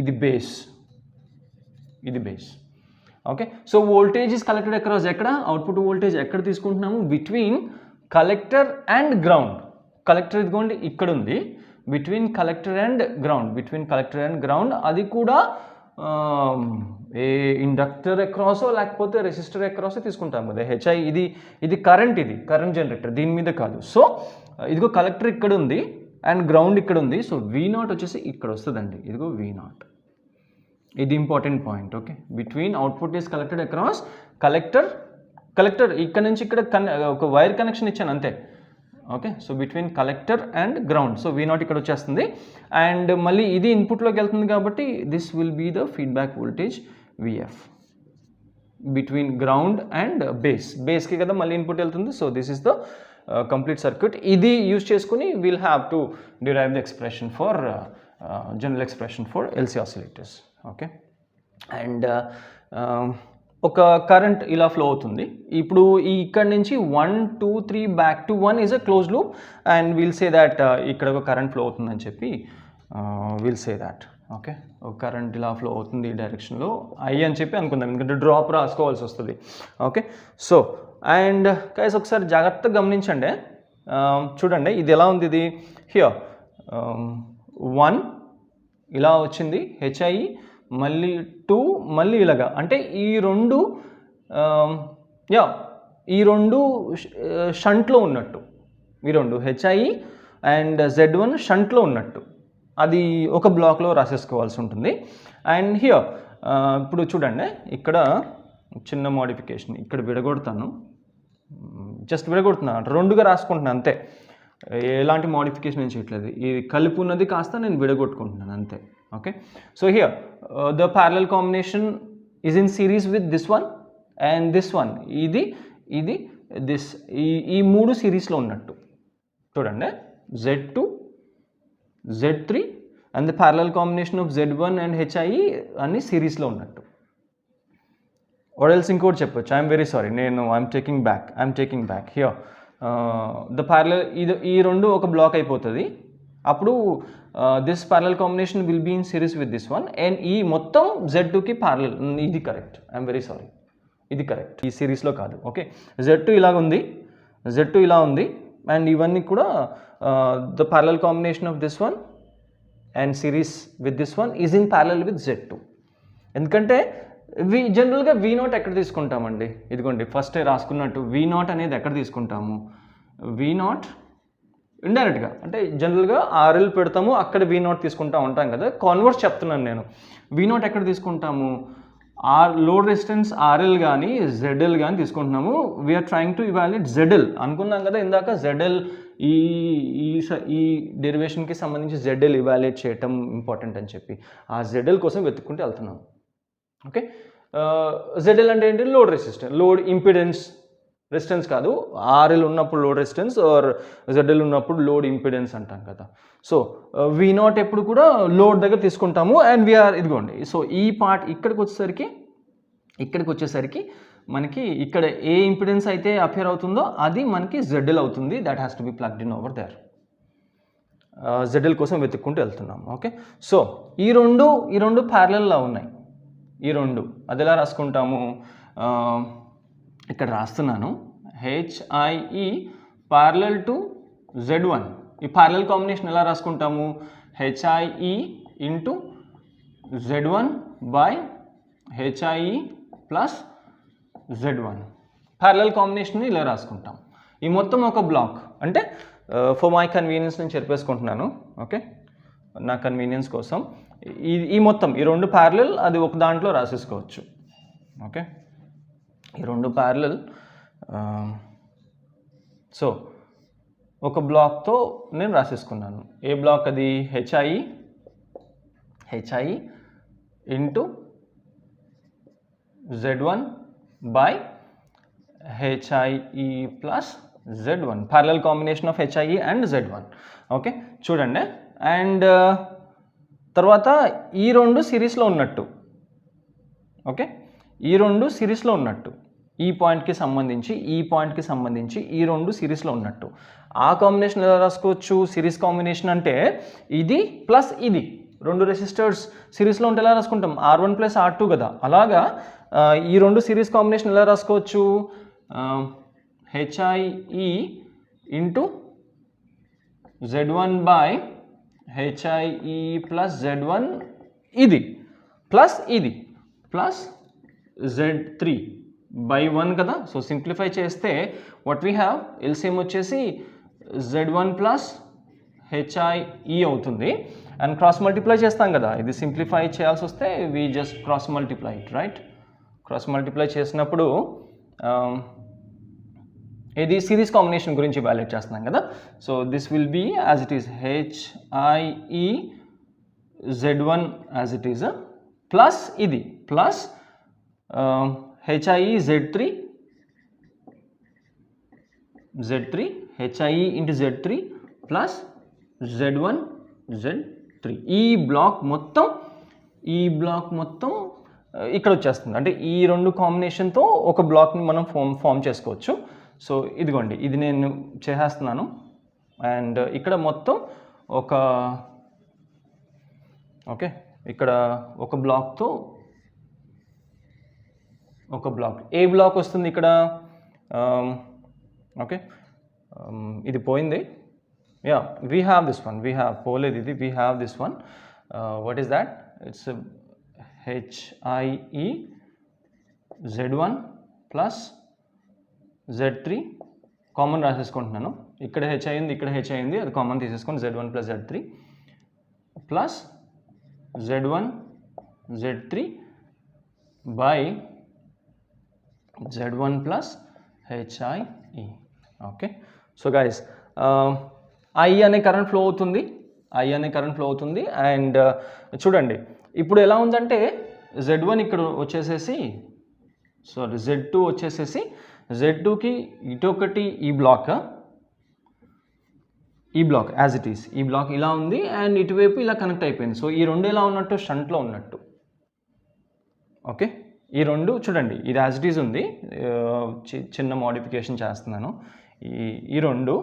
ఇది base. Okay so voltage is collected across ఎక్కడ? అవుట్పుట్ వోల్టేజ్ ఎక్కడ తీసుకుంటున్నాము? Between collector and ground. Collector ఇదిగోండి ఇక్కడ ఉంది. బిట్వీన్ కలెక్టర్ అండ్ గ్రౌండ్ అది కూడా ఏ ఇండక్టర్ అక్రాసో లేకపోతే రెసిస్టర్ అక్రాసో తీసుకుంటాం కదా. HI ఇది కరెంట్ జనరేటర్, దీని మీద కాదు. సో ఇదిగో కలెక్టర్ ఇక్కడ ఉంది అండ్ గ్రౌండ్ ఇక్కడ ఉంది. సో V0 వచ్చేసి ఇక్కడ వస్తుందండి. ఇదిగో V0 ఇది important point. Okay between output is collected across collector ఇక్కడ నుంచి ఇక్కడ ఒక వైర్ కనెక్షన్ ఇచ్చాను అంతే. Okay so between collector and ground. So V0 ఇక్కడ వచ్చేస్తుంది. అండ్ మళ్ళీ ఇది ఇన్పుట్లోకి వెళ్తుంది కాబట్టి this will be the feedback voltage VF between ground and బేస్కి కదా మళ్ళీ ఇన్పుట్ వెళ్తుంది. So this is the complete circuit. ఇది యూజ్ చేసుకుని will have to derive the expression for general expression for LC oscillators. Okay and ఒక current ఇలా flow అవుతుంది. ఇప్పుడు ఇక్కడ నుంచి 1 2 3 back to 1 is a close loop and will say that ఇక్కడ ఒక కరెంట్ ఫ్లో అవుతుందని చెప్పి విల్ సే దాట్. ఓకే, ఒక కరెంట్ ఇలా ఫ్లో అవుతుంది ఈ డైరెక్షన్లో ఐ అని చెప్పి అనుకుందాం, ఎందుకంటే డ్రాప్ రాసుకోవాల్సి వస్తుంది. ఓకే, సో అండ్ గైస్ ఒకసారి జాగ్రత్తగా గమనించండి. చూడండి ఇది ఎలా ఉంది, ఇది హియర్ 1 ఇలా వచ్చింది హెచ్ఐ, మళ్ళీ 2 మళ్ళీ ఇలాగా, అంటే ఈ రెండు షంట్లో ఉన్నట్టు, ఈ రెండు హెచ్ఐ అండ్ Z1 షంట్లో ఉన్నట్టు, అది ఒక బ్లాక్లో రాసేసుకోవాల్సి ఉంటుంది. అండ్ హియర్ ఇప్పుడు చూడండి ఇక్కడ చిన్న మోడిఫికేషన్, ఇక్కడ విడగొడతాను, జస్ట్ విడగొడుతున్నా, రెండుగా రాసుకుంటున్నాను అంతే, ఎలాంటి మోడిఫికేషన్ ఏం చేయట్లేదు. ఇది కలిపి ఉన్నది కాస్త నేను విడగొట్టుకుంటున్నాను అంతే. Okay, so here the parallel combination is in series with this one and this one, ఇది దిస్, ఈ మూడు సిరీస్లో ఉన్నట్టు చూడండి. Z2 Z3 and the parallel combination of Z1 and HI అన్ని సిరీస్లో ఉన్నట్టు. ఎల్స్ ఇంకోటి చెప్పొచ్చు, I'm very sorry, I'm taking back here the parallel, ఈ రెండు ఒక బ్లాక్ అయిపోతుంది, అప్పుడు this parallel combination will be in series with this one, and ఈ మొత్తం Z2కి ప్యారలల్, ఇది కరెక్ట్, ఐఎమ్ వెరీ సారీ, ఇది కరెక్ట్, ఈ సిరీస్లో కాదు. ఓకే, Z2 ఇలా ఉంది అండ్ ఇవన్నీ కూడా the parallel combination of this one and series with this one is in parallel with Z2. ఎందుకంటే జనరల్గా V0 ఎక్కడ తీసుకుంటామండి, ఇదిగోండి ఫస్ట్ రాసుకున్నట్టు V0 అనేది ఎక్కడ తీసుకుంటాము, V0 ఇండైరెక్ట్గా అంటే జనరల్గా RL పెడతాము, అక్కడ V0 తీసుకుంటా ఉంటాం కదా, కాన్వర్స్ చెప్తున్నాను నేను. V0 ఎక్కడ తీసుకుంటాము, లోడ్ రెసిస్టెన్స్ RL కానీ ZL కానీ తీసుకుంటున్నాము. We're trying to evaluate ZL అనుకున్నాం కదా ఇందాక, ZL ఈ డెరివేషన్కి సంబంధించి ZL ఇవాల్యుయేట్ చేయటం ఇంపార్టెంట్ అని చెప్పి, ఆ ZL కోసం వెతుక్కుంటూ వెళ్తున్నాం. ఓకే, ZL అంటే ఏంటి, load resistance, load impedance, resistance కాదు, RL ఉన్నప్పుడు లోడ్ రెసిస్టెన్స్ ఆర్ ZL ఉన్నప్పుడు లోడ్ ఇంపిడెన్స్ అంటాం కదా. సో V0 ఎప్పుడు కూడా లోడ్ దగ్గర తీసుకుంటాము అండ్ వీఆర్, ఇదిగోండి, సో ఈ పార్ట్ ఇక్కడికి వచ్చేసరికి మనకి ఇక్కడ ఏ ఇంపిడెన్స్ అయితే అపియర్ అవుతుందో అది మనకి ZL అవుతుంది, that has to be plugged in over there. ZL కోసం వెతుక్కుంటూ వెళ్తున్నాం. ఓకే, సో ఈ రెండు ప్యారలల్లా ఉన్నాయి, ఈ రెండు, అది ఎలా రాసుకుంటాము, ఇక్కడ రాస్తున్నాను, HIE ప్యారలల్ టు Z1, ఈ ప్యారలల్ కాంబినేషన్ ఎలా రాసుకుంటాము, HIE into Z1 by HIE plus Z1, parallel combination ఇలా రాసుకుంటాం. ఈ మొత్తం ఒక బ్లాక్, అంటే ఫర్ మై కన్వీనియన్స్ నేను చెప్పేసుకుంటున్నాను. ఓకే, నా కన్వీనియన్స్ కోసం ఈ మొత్తం ఈ రెండు ప్యారలల్, అది ఒక దాంట్లో రాసేసుకోవచ్చు. ఓకే, ఈ రెండు ప్యారలల్, సో ఒక బ్లాక్తో నేను రాసేసుకున్నాను. ఏ బ్లాక్ అది, HIE into Z1 by HIE plus Z1, parallel combination of HIE and Z1. Okay, చూడండి, అండ్ తర్వాత ఈ రెండు సిరీస్లో ఉన్నట్టు. ఓకే, ఈ రెండు సిరీస్లో ఉన్నట్టు, ఈ పాయింట్కి సంబంధించి ఈ రెండు సిరీస్లో ఉన్నట్టు. ఆ కాంబినేషన్ ఎలా రాసుకోవచ్చు, సిరీస్ కాంబినేషన్ అంటే ఇది ప్లస్ ఇది, రెండు రెసిస్టర్స్ సిరీస్లో ఉంటే ఎలా రాసుకుంటాం, R1 ప్లస్ R2 కదా, అలాగా ఈ రెండు సిరీస్ కాంబినేషన్ ఎలా రాసుకోవచ్చు, HIE into Z1 by HIE plus Z1, ఇది ప్లస్ Z3 బై 1 కదా. సో సింప్లిఫై చేస్తే వాట్ వీ హ్యావ్, ఎల్సిఎం వచ్చేసి Z1 ప్లస్ HIE అవుతుంది, అండ్ క్రాస్ మల్టిప్లై చేస్తాం కదా, ఇది సింప్లిఫై చేయాల్సి వస్తే we just cross multiply it, right. Cross multiply చేసినప్పుడు ఇది సిరీస్ కాంబినేషన్ గురించి వాల్యుయేట్ చేస్తున్నాం కదా. So this will be as it is HIE Z1 as it is plus ఇది plus HIE Z3 HIE into Z3 plus Z1 Z3. ఈ black మొత్తం ఇక్కడ వచ్చేస్తుంది, అంటే ఈ రెండు కాంబినేషన్తో ఒక బ్లాక్ని మనం ఫామ్ చేసుకోవచ్చు. సో ఇదిగోండి, ఇది నేను చేసేస్తున్నాను, అండ్ ఇక్కడ మొత్తం ఒక ఇక్కడ ఒక బ్లాక్తో ఒక బ్లాక్, ఏ బ్లాక్ వస్తుంది ఇక్కడ? ఓకే, ఇది పోయింది. Yeah, we have this one, we have పోలేదు ఇది, we have this one. What is that? It's HIE Z1 plus Z3 common రాసేసుకుంటున్నాను. ఇక్కడ హెచ్ అయింది, ఇక్కడ హెచ్ అయింది, అది కామన్ తీసేసుకొని Z1 plus Z3 plus Z1 Z3 by Z1 plus HIE. Okay, so guys I అనే కరెంట్ ఫ్లో అవుతుంది, I అనే కరెంట్ ఫ్లో అవుతుంది. అండ్ చూడండి ఇప్పుడు ఎలా ఉందంటే Z1 ఇక్కడ వచ్చేసేసి, సారీ Z2 వచ్చేసేసి, Z2కి ఇటొకటి ఈ బ్లాక్ యాజ్ ఇట్ ఈస్, ఈ బ్లాక్ ఇలా ఉంది అండ్ ఇటువైపు ఇలా కనెక్ట్ అయిపోయింది. సో ఈ రెండు ఎలా ఉన్నట్టు? షంట్లో ఉన్నట్టు. ఓకే, ఈ రెండు చూడండి, ఇది యాజ్ ఇట్ ఈస్ ఉంది, చిన్న మోడిఫికేషన్ చేస్తున్నాను. ఈ రెండు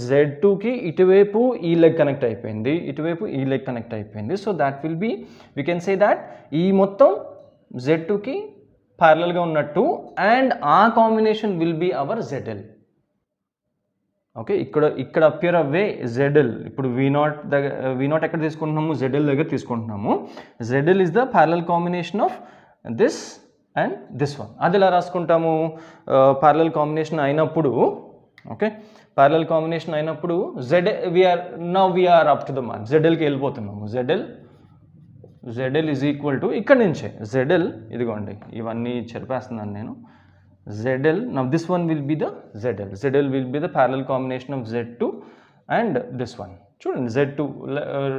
Z2కి ఇటువైపు ఈ లెగ్ కనెక్ట్ అయిపోయింది, ఇటువైపు ఈ లెగ్ కనెక్ట్ అయిపోయింది. So that will be, we can say that ఈ మొత్తం Z2కి ప్యారలల్గా ఉన్నట్టు అండ్ ఆ combination will be our ZL. Okay, ఇక్కడ అపియర్ అవే ZL. ఇప్పుడు V0 ఎక్కడ తీసుకుంటున్నాము? ZL దగ్గర తీసుకుంటున్నాము. ZL is the parallel combination of this and this one. అది ఎలా రాసుకుంటాము? ప్యారలల్ కాంబినేషన్ అయినప్పుడు, ఓకే, ప్యారలల్ కాంబినేషన్ అయినప్పుడు we're up to the mark, ZLకి వెళ్ళిపోతున్నాము. ZL ఈజ్ ఈక్వల్ టు ఇక్కడ నుంచే ZL, ఇదిగోండి ఇవన్నీ చెరిపేస్తున్నాను నేను. ZL, now this one will be the ZL will be the parallel combination of Z2 and this one. చూడండి Z2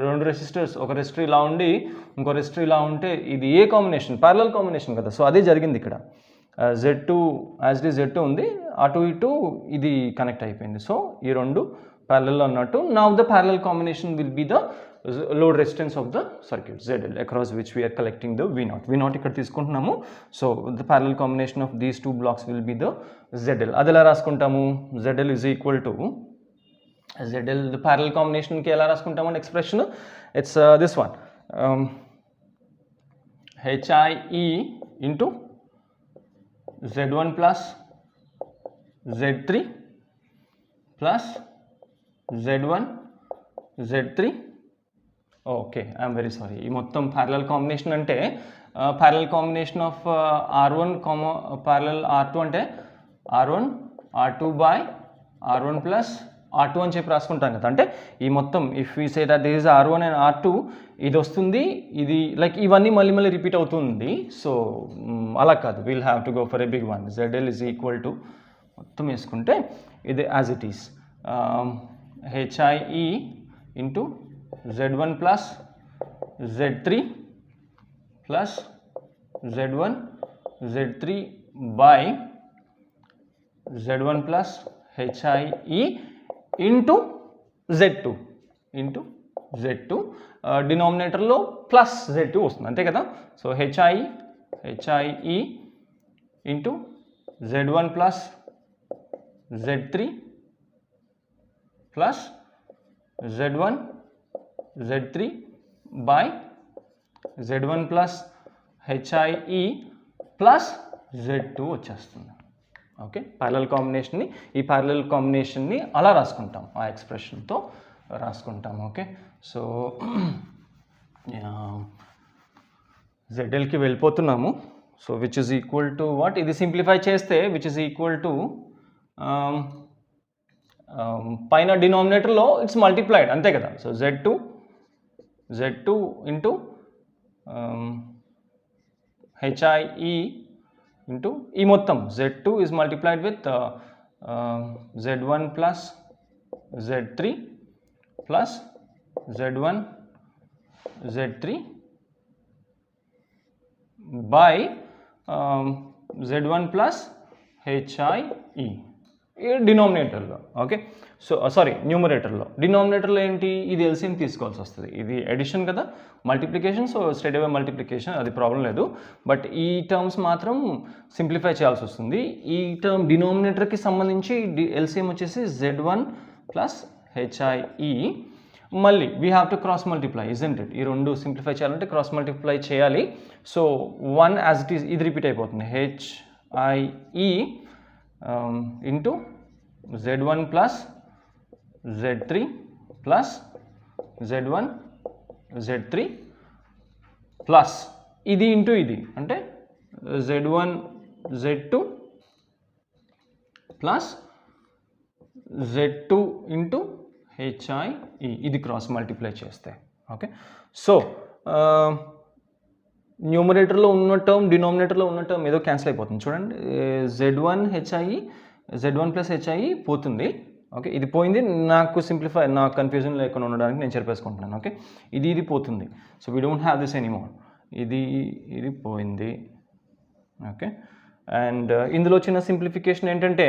రెండు రెసిస్టర్స్, ఒక రెసిస్టర్ ఇలా ఉండి ఇంకో రెసిస్టర్ ఇలా ఉంటే ఇది ఏ కాంబినేషన్? ప్యారలల్ కాంబినేషన్ కదా. సో అదే జరిగింది ఇక్కడ. Z2 as it is Z2 ఉంది, అటు ఇటు ఇది కనెక్ట్ అయిపోయింది. సో ఈ రెండు ప్యారలల్ అన్నట్టు. Now the parallel combination will be the load resistance of the circuit ZL across which we're collecting the V0 ఇక్కడ తీసుకుంటున్నాము. So the parallel combination of these two blocks will be the ZL. అది ఎలా రాసుకుంటాము? ZL is equal to ZL, the parallel కాంబినేషన్కి ఎలా రాసుకుంటాము expression? It's this one, HIE into Z1 plus Z3 plus Z1 Z3. Okay, I'm very sorry. ఈ మొత్తం parallel combination అంటే parallel combination of R1 parallel R2 అంటే R1 R2 by R1 plus R2 అని చెప్పి రాసుకుంటాం కదా. అంటే ఈ మొత్తం if you say that this is R1 and R2, ఇది వస్తుంది, ఇది లైక్ ఇవన్నీ మళ్ళీ రిపీట్ అవుతుంది. సో అలా కాదు, we'll have to go for a big one. ZL is equal to మొత్తం వేసుకుంటే ఇది as it is HIE into Z1 plus Z3 plus Z1 Z3 by Z1 plus HIE into Z2 డినామినేటర్లో plus Z2 వస్తుంది, అంతే కదా. So HIE into Z1 plus Z3 plus Z1 Z3 by Z1 plus HIE plus Z2 వచ్చేస్తుంది. Okay, parallel కాంబినేషన్ని, ఈ parallel కాంబినేషన్ని అలా రాసుకుంటాం, ఆ ఎక్స్ప్రెషన్తో రాసుకుంటాం. ఓకే, సో ZLకి వెళ్ళిపోతున్నాము. So which is equal to what? ఇది సింప్లిఫై చేస్తే విచ్ ఇస్ ఈక్వల్ టు పైన డినామినేటర్లో ఇట్స్ మల్టిప్లైడ్, అంతే కదా. So Z2 into HIE into ఈ మొత్తం Z2 is multiplied with Z1 plus Z3 plus Z1 Z3 by Z1 plus HIE డినామినేటర్లో. Okay, so sorry న్యూమరేటర్లో. డినామినేటర్లో ఏంటి? ఇది ఎల్సిఎం తీసుకోవాల్సి వస్తుంది. ఇది ఎడిషన్ కదా, మల్టిప్లికేషన్, సో స్ట్రైట్ అవే మల్టిప్లికేషన్, అది ప్రాబ్లం లేదు. బట్ ఈ టర్మ్స్ మాత్రం సింప్లిఫై చేయాల్సి వస్తుంది. ఈ టర్మ్ డినామినేటర్కి సంబంధించి ఎల్సిఎం వచ్చేసి Z1 ప్లస్ HIE మళ్ళీ we have to cross multiply isn't it. ఈ రెండు సింప్లిఫై చేయాలంటే క్రాస్ మల్టిప్లై చేయాలి. సో 1 యాజ్ ఇట్ ఈస్ ఇది రిపీట్ అయిపోతుంది, HIE into Z1 plus Z3 plus Z1 Z3 plus ఇది ఇంటూ ఇది అంటే Z1 Z2 plus Z2 into HIE ఇది క్రాస్ మల్టిప్లై చేస్తే. ఓకే, సో న్యూమరేటర్లో ఉన్న టర్మ్ డినామినేటర్లో ఉన్న టర్మ్ ఏదో క్యాన్సిల్ అయిపోతుంది చూడండి. Z1 HIE Z1 plus HIE పోతుంది. ఓకే, ఇది పోయింది. నాకు సింప్లిఫై, నాకు కన్ఫ్యూజన్ లేకుండా ఉండడానికి నేను చెప్పేసుకుంటున్నాను. ఓకే, ఇది పోతుంది. So we don't have this anymore. ఇది పోయింది. ఓకే, అండ్ ఇందులో చిన్న సింప్లిఫికేషన్ ఏంటంటే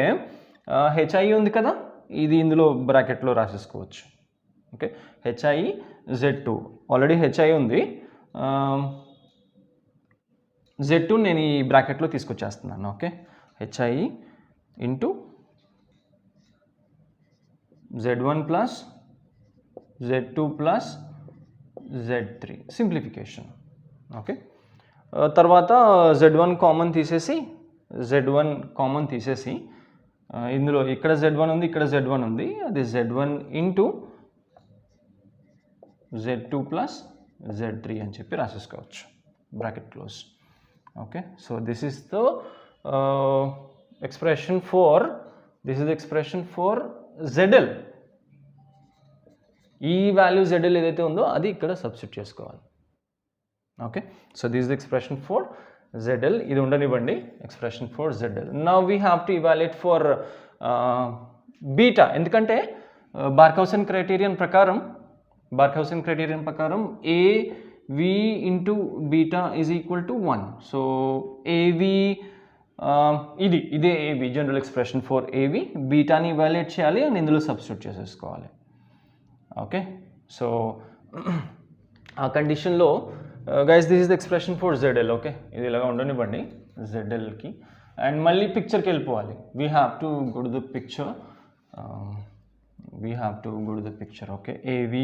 HIE ఉంది కదా, ఇది ఇందులో బ్రాకెట్లో రాసేసుకోవచ్చు. Okay, HIE Z2 already HIE ఉంది, Z2 నేను ఈ బ్రాకెట్లో తీసుకొచ్చేస్తున్నాను. Okay, HIE into Z1 plus Z2 plus Z3 simplification. Okay, తర్వాత Z1 కామన్ తీసేసి ఇందులో ఇక్కడ Z1 ఉంది, ఇక్కడ Z1 ఉంది, అది Z1 into Z2 plus Z3 అని చెప్పి రాసేసుకోవచ్చు, bracket close. Okay, so this is the expression for ZL. ఈ వాల్యూ ZL ఏదైతే ఉందో అది ఇక్కడ సబ్స్టిట్యూట్ చేసుకోవాలి. Okay, so this is expression for ZL. ఇది ఉండనివ్వండి, expression for ZL. Now we have to evaluate for beta. ఎందుకంటే బార్ఖౌసెన్ క్రైటీరియన్ ప్రకారం AV into beta is equal to 1. So AV ఇదే AV general expression for AV. బీటాని evaluate చేయాలి and ఇందులో substitute చేసేసుకోవాలి. Okay, so ఆ కండిషన్లో guys this is the expression for ZL. Okay, ఇది ఇలాగా ఉండనివ్వండి ZLకి. అండ్ మళ్ళీ పిక్చర్కి వెళ్ళిపోవాలి. We have to go to the picture. Okay, AV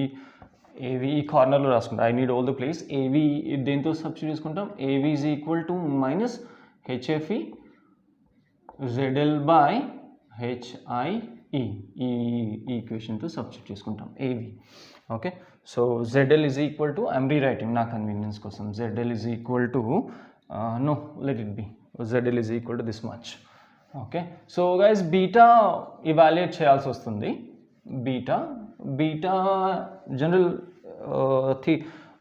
ఈ కార్నర్లో రాసుకుంటాం. I need all the place. AV దేంతో సబ్స్టిట్యూట్ చేసుకుంటాం? AV is equal to minus HFE ZL by HIE. ఈ ఈక్వేషన్తో సబ్స్టిట్యూట్ చేసుకుంటాం AV. Okay, so ZL is equal to, I'm rewriting నా convenience కోసం, ZL is equal to let it be, ZL is equal to this much. Okay, so guys beta evaluate చేయాల్సి వస్తుంది. Beta general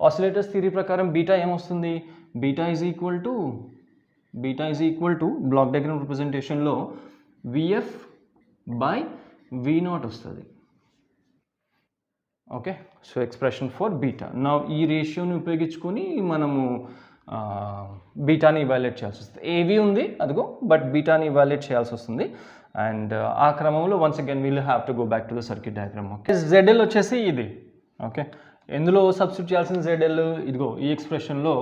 oscillators theory ప్రకారం beta ఏమొస్తుంది? Beta is equal to block diagram రిప్రజెంటేషన్లో VF by V0 వస్తుంది. Okay, so expression for beta. నా ఈ రేషియోని ఉపయోగించుకొని మనము బీటాని ఇవాల్యుయేట్ చేయాల్సి వస్తుంది. AV ఉంది అదిగో, బట్ బీటాని ఇవాల్యుయేట్ చేయాల్సి వస్తుంది. అండ్ ఆ క్రమంలో once again we'll have to go back to the circuit diagram. Okay, ZL వచ్చేసి ఇది. ఓకే, ఎందులో సబ్స్టిట్యూట్ చేయాల్సిన ZL? ఇదిగో ఈ ఎక్స్ప్రెషన్లో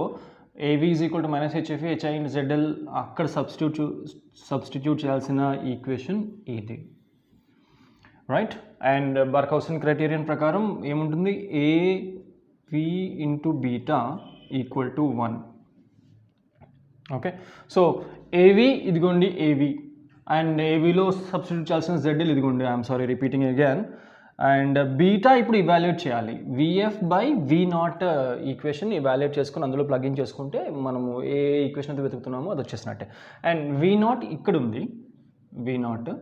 AV is equal to minus HFE HI into ZL, అక్కడ సబ్స్టిట్యూట్ చేయాల్సిన ఈక్వేషన్ ఇది, రైట్? అండ్ బార్ఖౌసెన్ క్రైటీరియన్ ప్రకారం ఏముంటుంది? AV into beta equal to 1. Okay, so AV ఇదిగోండి AV, అండ్ AVలో సబ్స్టిట్యూట్ చేయాల్సిన ZL ఇదిగోండి. I'm sorry repeating again. And beta ఇప్పుడు evaluate చేయాలి. VF by V0 equation evaluate చేసుకుని అందులో ప్లగ్ఇన్ చేసుకుంటే మనము ఏ ఈక్వేషన్ అయితే వెతుకుతున్నామో అది వచ్చేసినట్టే. అండ్ V0 ఇక్కడ ఉంది, V0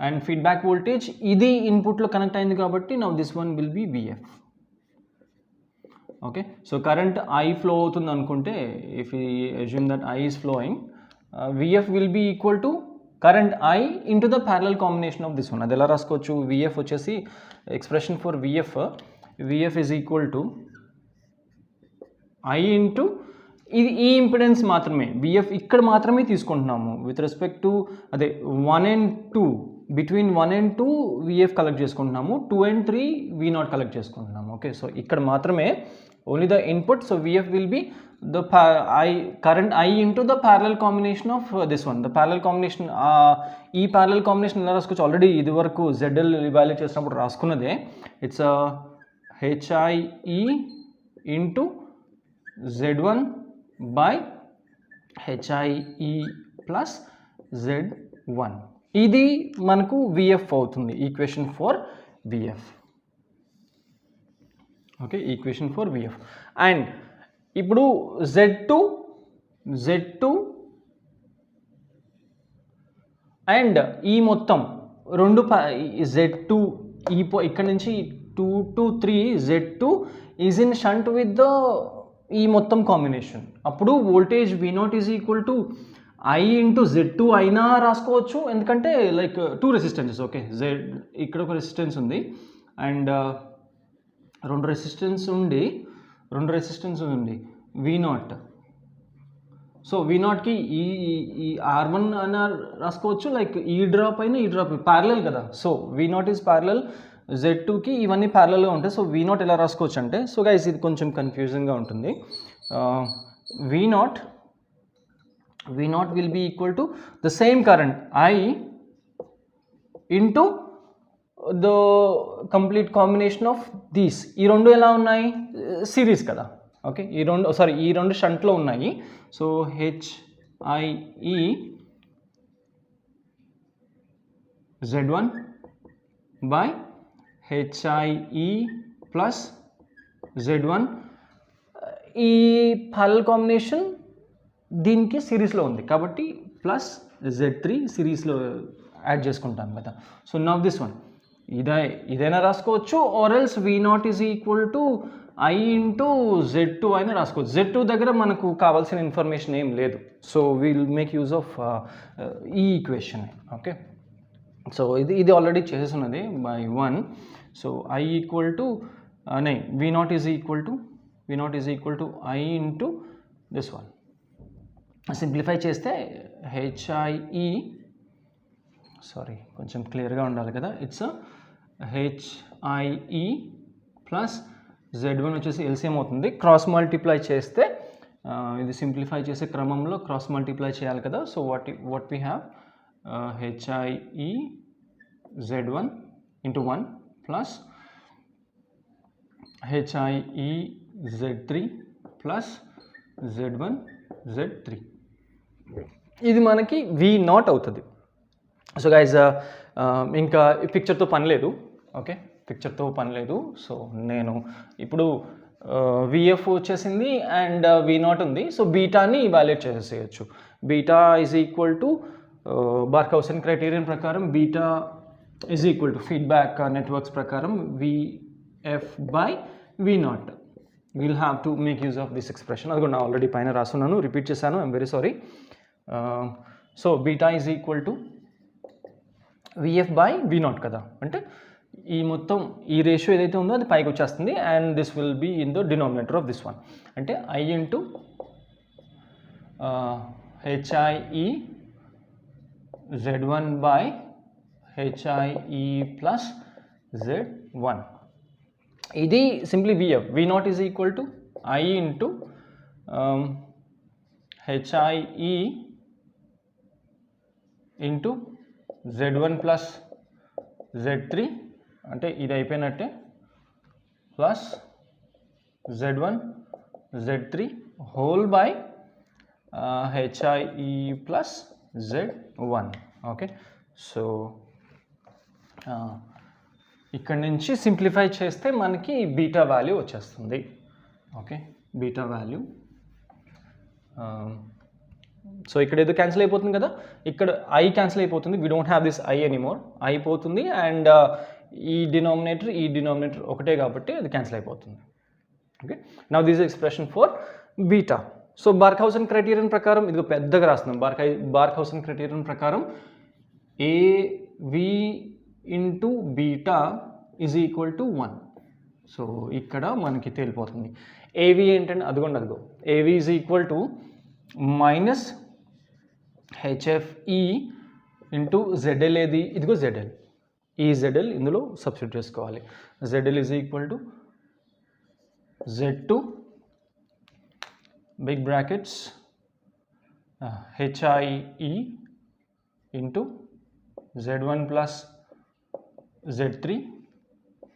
అండ్ ఫీడ్బ్యాక్ వోల్టేజ్ ఇది ఇన్పుట్లో కనెక్ట్ అయింది కాబట్టి now this one will be VF. Okay, so current I flow అవుతుంది అనుకుంటే, if you assume that I is flowing, VF will be equal to current I into the parallel combination of this one. అది ఎలా రాసుకోవచ్చు? VF వచ్చేసి expression for VF is equal to I into ఇది ఈ impedance మాత్రమే, VF ఇక్కడ మాత్రమే తీసుకుంటున్నాము విత్ రెస్పెక్ట్ టు అదే 1 and 2 between 1 and 2 VF collect చేసుకుంటున్నాము, 2 and 3 వి నాట్ కలెక్ట్ చేసుకుంటున్నాము. ఓకే, సో ఇక్కడ మాత్రమే only the input. So VF will be the current I into the parallel combination of this one. The parallel combination ఈ parallel combination ఎలా రాసుకోవచ్చు, already ఇది వరకు ZL evaluate చేసినప్పుడు రాసుకున్నదే. It's HIE into Z1 by HIE plus Z1. ఇది మనకు VF అవుతుంది, equation for VF. Okay, equation for VF. And ఇప్పుడు Z2 అండ్ ఈ మొత్తం రెండు Z2 ఇక్కడ నుంచి 2 to 3 Z2 is in shunt with the ఈ మొత్తం కాంబినేషన్. అప్పుడు voltage V0 is equal to I into Z2 అయినా రాసుకోవచ్చు, ఎందుకంటే లైక్ 2 రెసిస్టెన్సెస్. ఓకే, ఇక్కడ ఒక రెసిస్టెన్స్ ఉంది అండ్ రెండు రెసిస్టెన్స్ ఉంది V0. సో V0కి ఈ R1 అయినా రాసుకోవచ్చు, లైక్ ఈ డ్రాప్ అయినా ఈ డ్రాప్ ప్యారలల్ కదా. సో V0 ఈజ్ ప్యారలల్, Z2కి ఇవన్నీ ప్యారలల్గా ఉంటాయి. సో V0 ఎలా రాసుకోవచ్చు అంటే, సో గైస్ ఇది కొంచెం కన్ఫ్యూజింగ్గా ఉంటుంది. V0 will be equal to the same current I into the complete combination of these. ఈ రెండు ఎలా ఉన్నాయి, సిరీస్ కదా. ఓకే, ఈ రెండు షంట్లో ఉన్నాయి. So HIE Z1 by HIE plus Z1. ఈ ప్యారలల్ కాంబినేషన్ దీనికి సిరీస్లో ఉంది కాబట్టి ప్లస్ Z3 సిరీస్లో యాడ్ చేసుకుంటాం కదా. సో నవ్ దిస్ వన్ ఇదైనా రాసుకోవచ్చు, or else V0 is equal to I into Z2 అయినా రాసుకోవచ్చు. Z2 దగ్గర మనకు కావాల్సిన ఇన్ఫర్మేషన్ ఏం లేదు, so will make use of ఈ ఈక్వేషన్. ఓకే, సో ఇది ఆల్రెడీ చేసేస్తున్నది by 1. So I equal to V0 is equal to I into this one. Simplify చేస్తే HIE కొంచెం క్లియర్గా ఉండాలి కదా. ఇట్స్ HIE ప్లస్ Z1 వచ్చేసి LCM అవుతుంది. క్రాస్ మల్టిప్లై చేస్తే ఇది సింప్లిఫై చేసే క్రమంలో క్రాస్ మల్టిప్లై చేయాలి కదా. So what we have HIE Z1 into 1 plus HIE Z3 plus Z1 Z3. ఇది మనకి V0 అవుతుంది. సో గైజ్ ఇంకా పిక్చర్తో పని లేదు. ఓకే, పిక్చర్తో పని లేదు. సో నేను ఇప్పుడు VF వచ్చేసింది అండ్ V0 ఉంది. సో బీటాని ఇవాల్యుయేట్ చేసేయచ్చు. Beta is equal to Barkhausen criterion ప్రకారం beta is equal to feedback networks ప్రకారం VF by V0. Will have to make use of this expression. అది కూడా నా ఆల్రెడీ పైన రాస్తున్నాను, రిపీట్ చేశాను, I'm very sorry. So beta is equal to VF by V0 కదా. అంటే ఈ మొత్తం ఈ రేషియో ఏదైతే ఉందో అది పైకి వచ్చేస్తుంది and this will be in the denominator of this one. అంటే I into HIE Z1 by HIE plus Z1. ఇది simply VF. V0 is equal to I into HIE into Z1 plus Z3, అంటే ఇది అయిపోయినట్టే, plus Z1 Z3 whole by HIE plus Z1. Okay, so ఇక్కడ నుంచి simplify చేస్తే మనకి beta value వచ్చేస్తుంది. Okay, beta value. So ఇక్కడ ఏదో క్యాన్సిల్ అయిపోతుంది కదా, ఇక్కడ I క్యాన్సిల్ అయిపోతుంది. We don't have this I anymore. అయిపోతుంది అండ్ ఈ డినామినేటర్ ఒకటే కాబట్టి అది క్యాన్సిల్ అయిపోతుంది. Okay, now this expression for beta. So Barkhausen criterion ప్రకారం ఇది పెద్దగా రాస్తున్నాం. బార్ఖౌసెన్ క్రైటీరియన్ ప్రకారం AV into beta is equal to 1. So ఇక్కడ మనకి తేలిపోతుంది. AV ఏంటంటే అదిగో AV is equal to minus HFE into ZL ఏది, ఇదిగో జెడ్ఎల్, ఈ జెడ్ఎల్ ఇందులో సబ్స్టిట్యూట్ చేసుకోవాలి. ZL is equal to Z2 big brackets HIE into Z1 plus Z3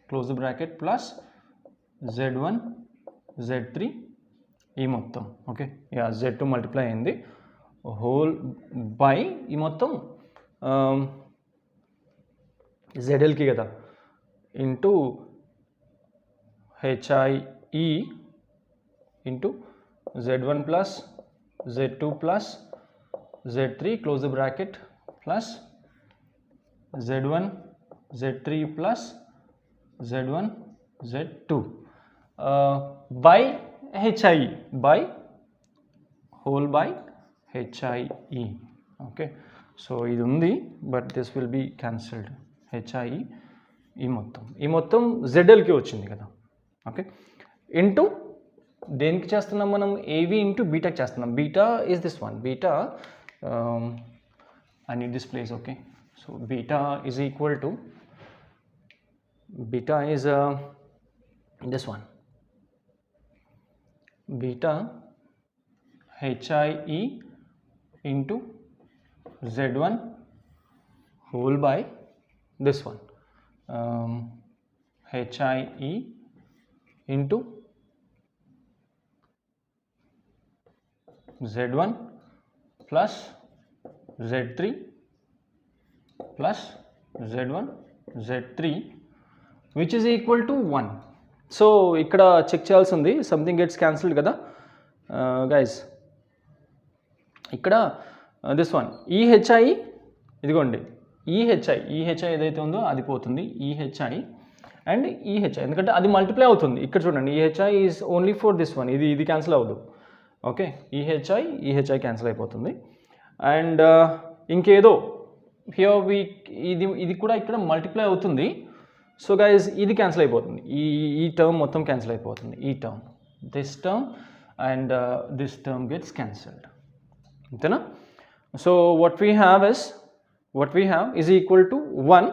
close bracket plus Z1 Z3 ఈ మొత్తం. ఓకే, యా Z2 మల్టిప్లై అయింది whole by ఈ మొత్తం ZLకి కదా, into HIE into Z1 plus Z2 plus Z3 close bracket plus Z1 Z3 plus Z1 Z2 by HIE by whole by HIE. Okay, so ఇది ఉంది but this will be cancelled. HIE ఈ మొత్తం ZLకి వచ్చింది కదా. ఓకే, ఇంటూ దేనికి చేస్తున్నాం మనం, AV into బీటాకి చేస్తున్నాం. Beta is this one, beta I need this place. Okay, so beta is equal to, beta is this one, beta HIE into Z1 whole by this one, HIE into Z1 plus Z3 plus Z1 Z3 which is equal to 1. So ఇక్కడ check చేయాల్సి ఉంది, something gets cancelled కదా guys. ఇక్కడ this one EHI, ఇదిగోండి EHI ఏదైతే ఉందో అది పోతుంది, EHI అండ్ EHI, ఎందుకంటే అది మల్టిప్లై అవుతుంది. ఇక్కడ చూడండి EHI is only for this one, ఇది క్యాన్సిల్ అవ్వదు. ఓకే, EHI క్యాన్సిల్ అయిపోతుంది. అండ్ ఇంకేదో హియర్ ఇది కూడా ఇక్కడ మల్టిప్లై అవుతుంది. సో గైజ్ ఇది క్యాన్సిల్ అయిపోతుంది, ఈ టర్మ్ మొత్తం క్యాన్సిల్ అయిపోతుంది, ఈ term, this term and this term gets cancelled, అంతేనా. So what we have is equal to 1,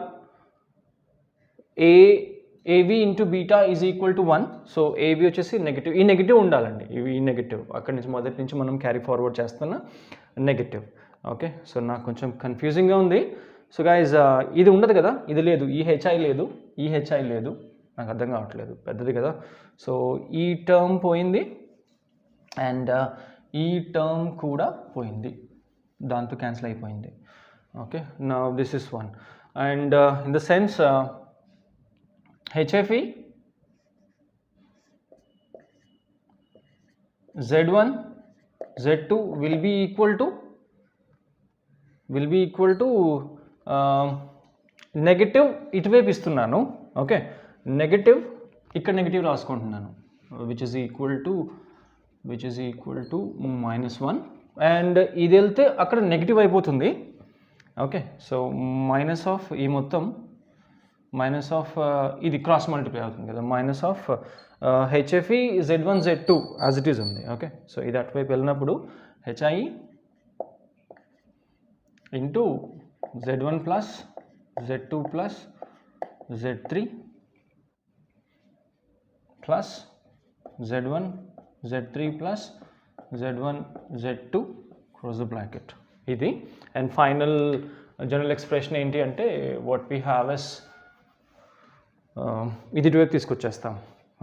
AV into beta is equal to 1. So AV వచ్చేసి నెగిటివ్, ఈ నెగిటివ్ ఉండాలండి, ఈ నెగిటివ్ అక్కడి నుంచి మొదటి నుంచి మనం క్యారీ ఫార్వర్డ్ చేస్తున్న నెగిటివ్. ఓకే, సో నాకు కొంచెం కన్ఫ్యూజింగ్గా ఉంది. సో గైజ్ ఇది ఉండదు కదా, ఇది లేదు, EHI లేదు, నాకు అర్థం కావట్లేదు, పెద్దది కదా. సో ఈ టర్మ్ పోయింది అండ్ ఈ టర్మ్ కూడా పోయింది, దాంతో క్యాన్సిల్ అయిపోయింది. Okay, now this is 1 and in the sense HFE Z1 Z2 will be equal to negative ఇటువైపు ఇస్తున్నాను. ఓకే, నెగటివ్ ఇక్కడ నెగటివ్ రాసుకుంటున్నాను, which is equal to -1 and ఇది వెళ్తే అక్కడ నెగిటివ్ అయిపోతుంది. ఓకే, సో మైనస్ ఆఫ్ ఈ మొత్తం, మైనస్ ఆఫ్ ఇది క్రాస్ మల్టిప్లై అవుతుంది కదా, minus of HFE Z1 Z2 as it is ఉంది. ఓకే, సో ఇది అటువైపు వెళ్ళినప్పుడు HIE into Z1 plus Z2 plus Z3 plus Z1 Z3 plus Z1 Z2 close the bracket, ఇది. అండ్ ఫైనల్ జనరల్ ఎక్స్ప్రెషన్ ఏంటి అంటే what we have yes, ఇది ఇటువైపు తీసుకొచ్చేస్తాం.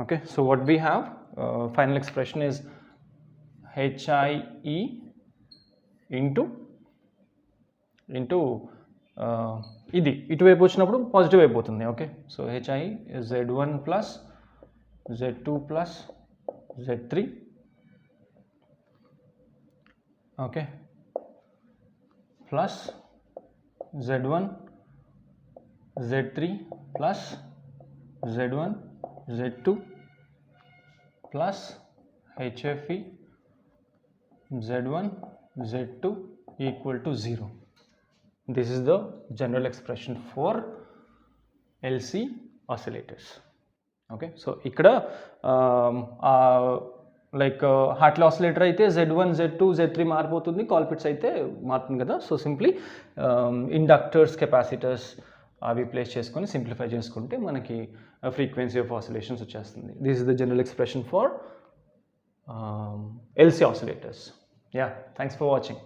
Okay, so what we have final expression is HIE into ఇది ఇటువైపు వచ్చినప్పుడు positive అయిపోతుంది. Okay, so HIE Z1 plus Z2 plus Z3. Okay, plus Z1 Z3 plus Z1 Z2 plus HFE Z1 Z2 equal to 0. This is the general expression for LC oscillators. Okay, so ikkada like Hartley oscillator అయితే Z1 Z2 Z3 మారిపోతుంది, Colpitts అయితే మారుతుంది కదా. So simply inductors capacitors అవి place చేసుకొని simplify చేసుకుంటే మనకి frequency of oscillations వచ్చేస్తుంది. This is the general expression for LC oscillators. Yeah, thanks for watching.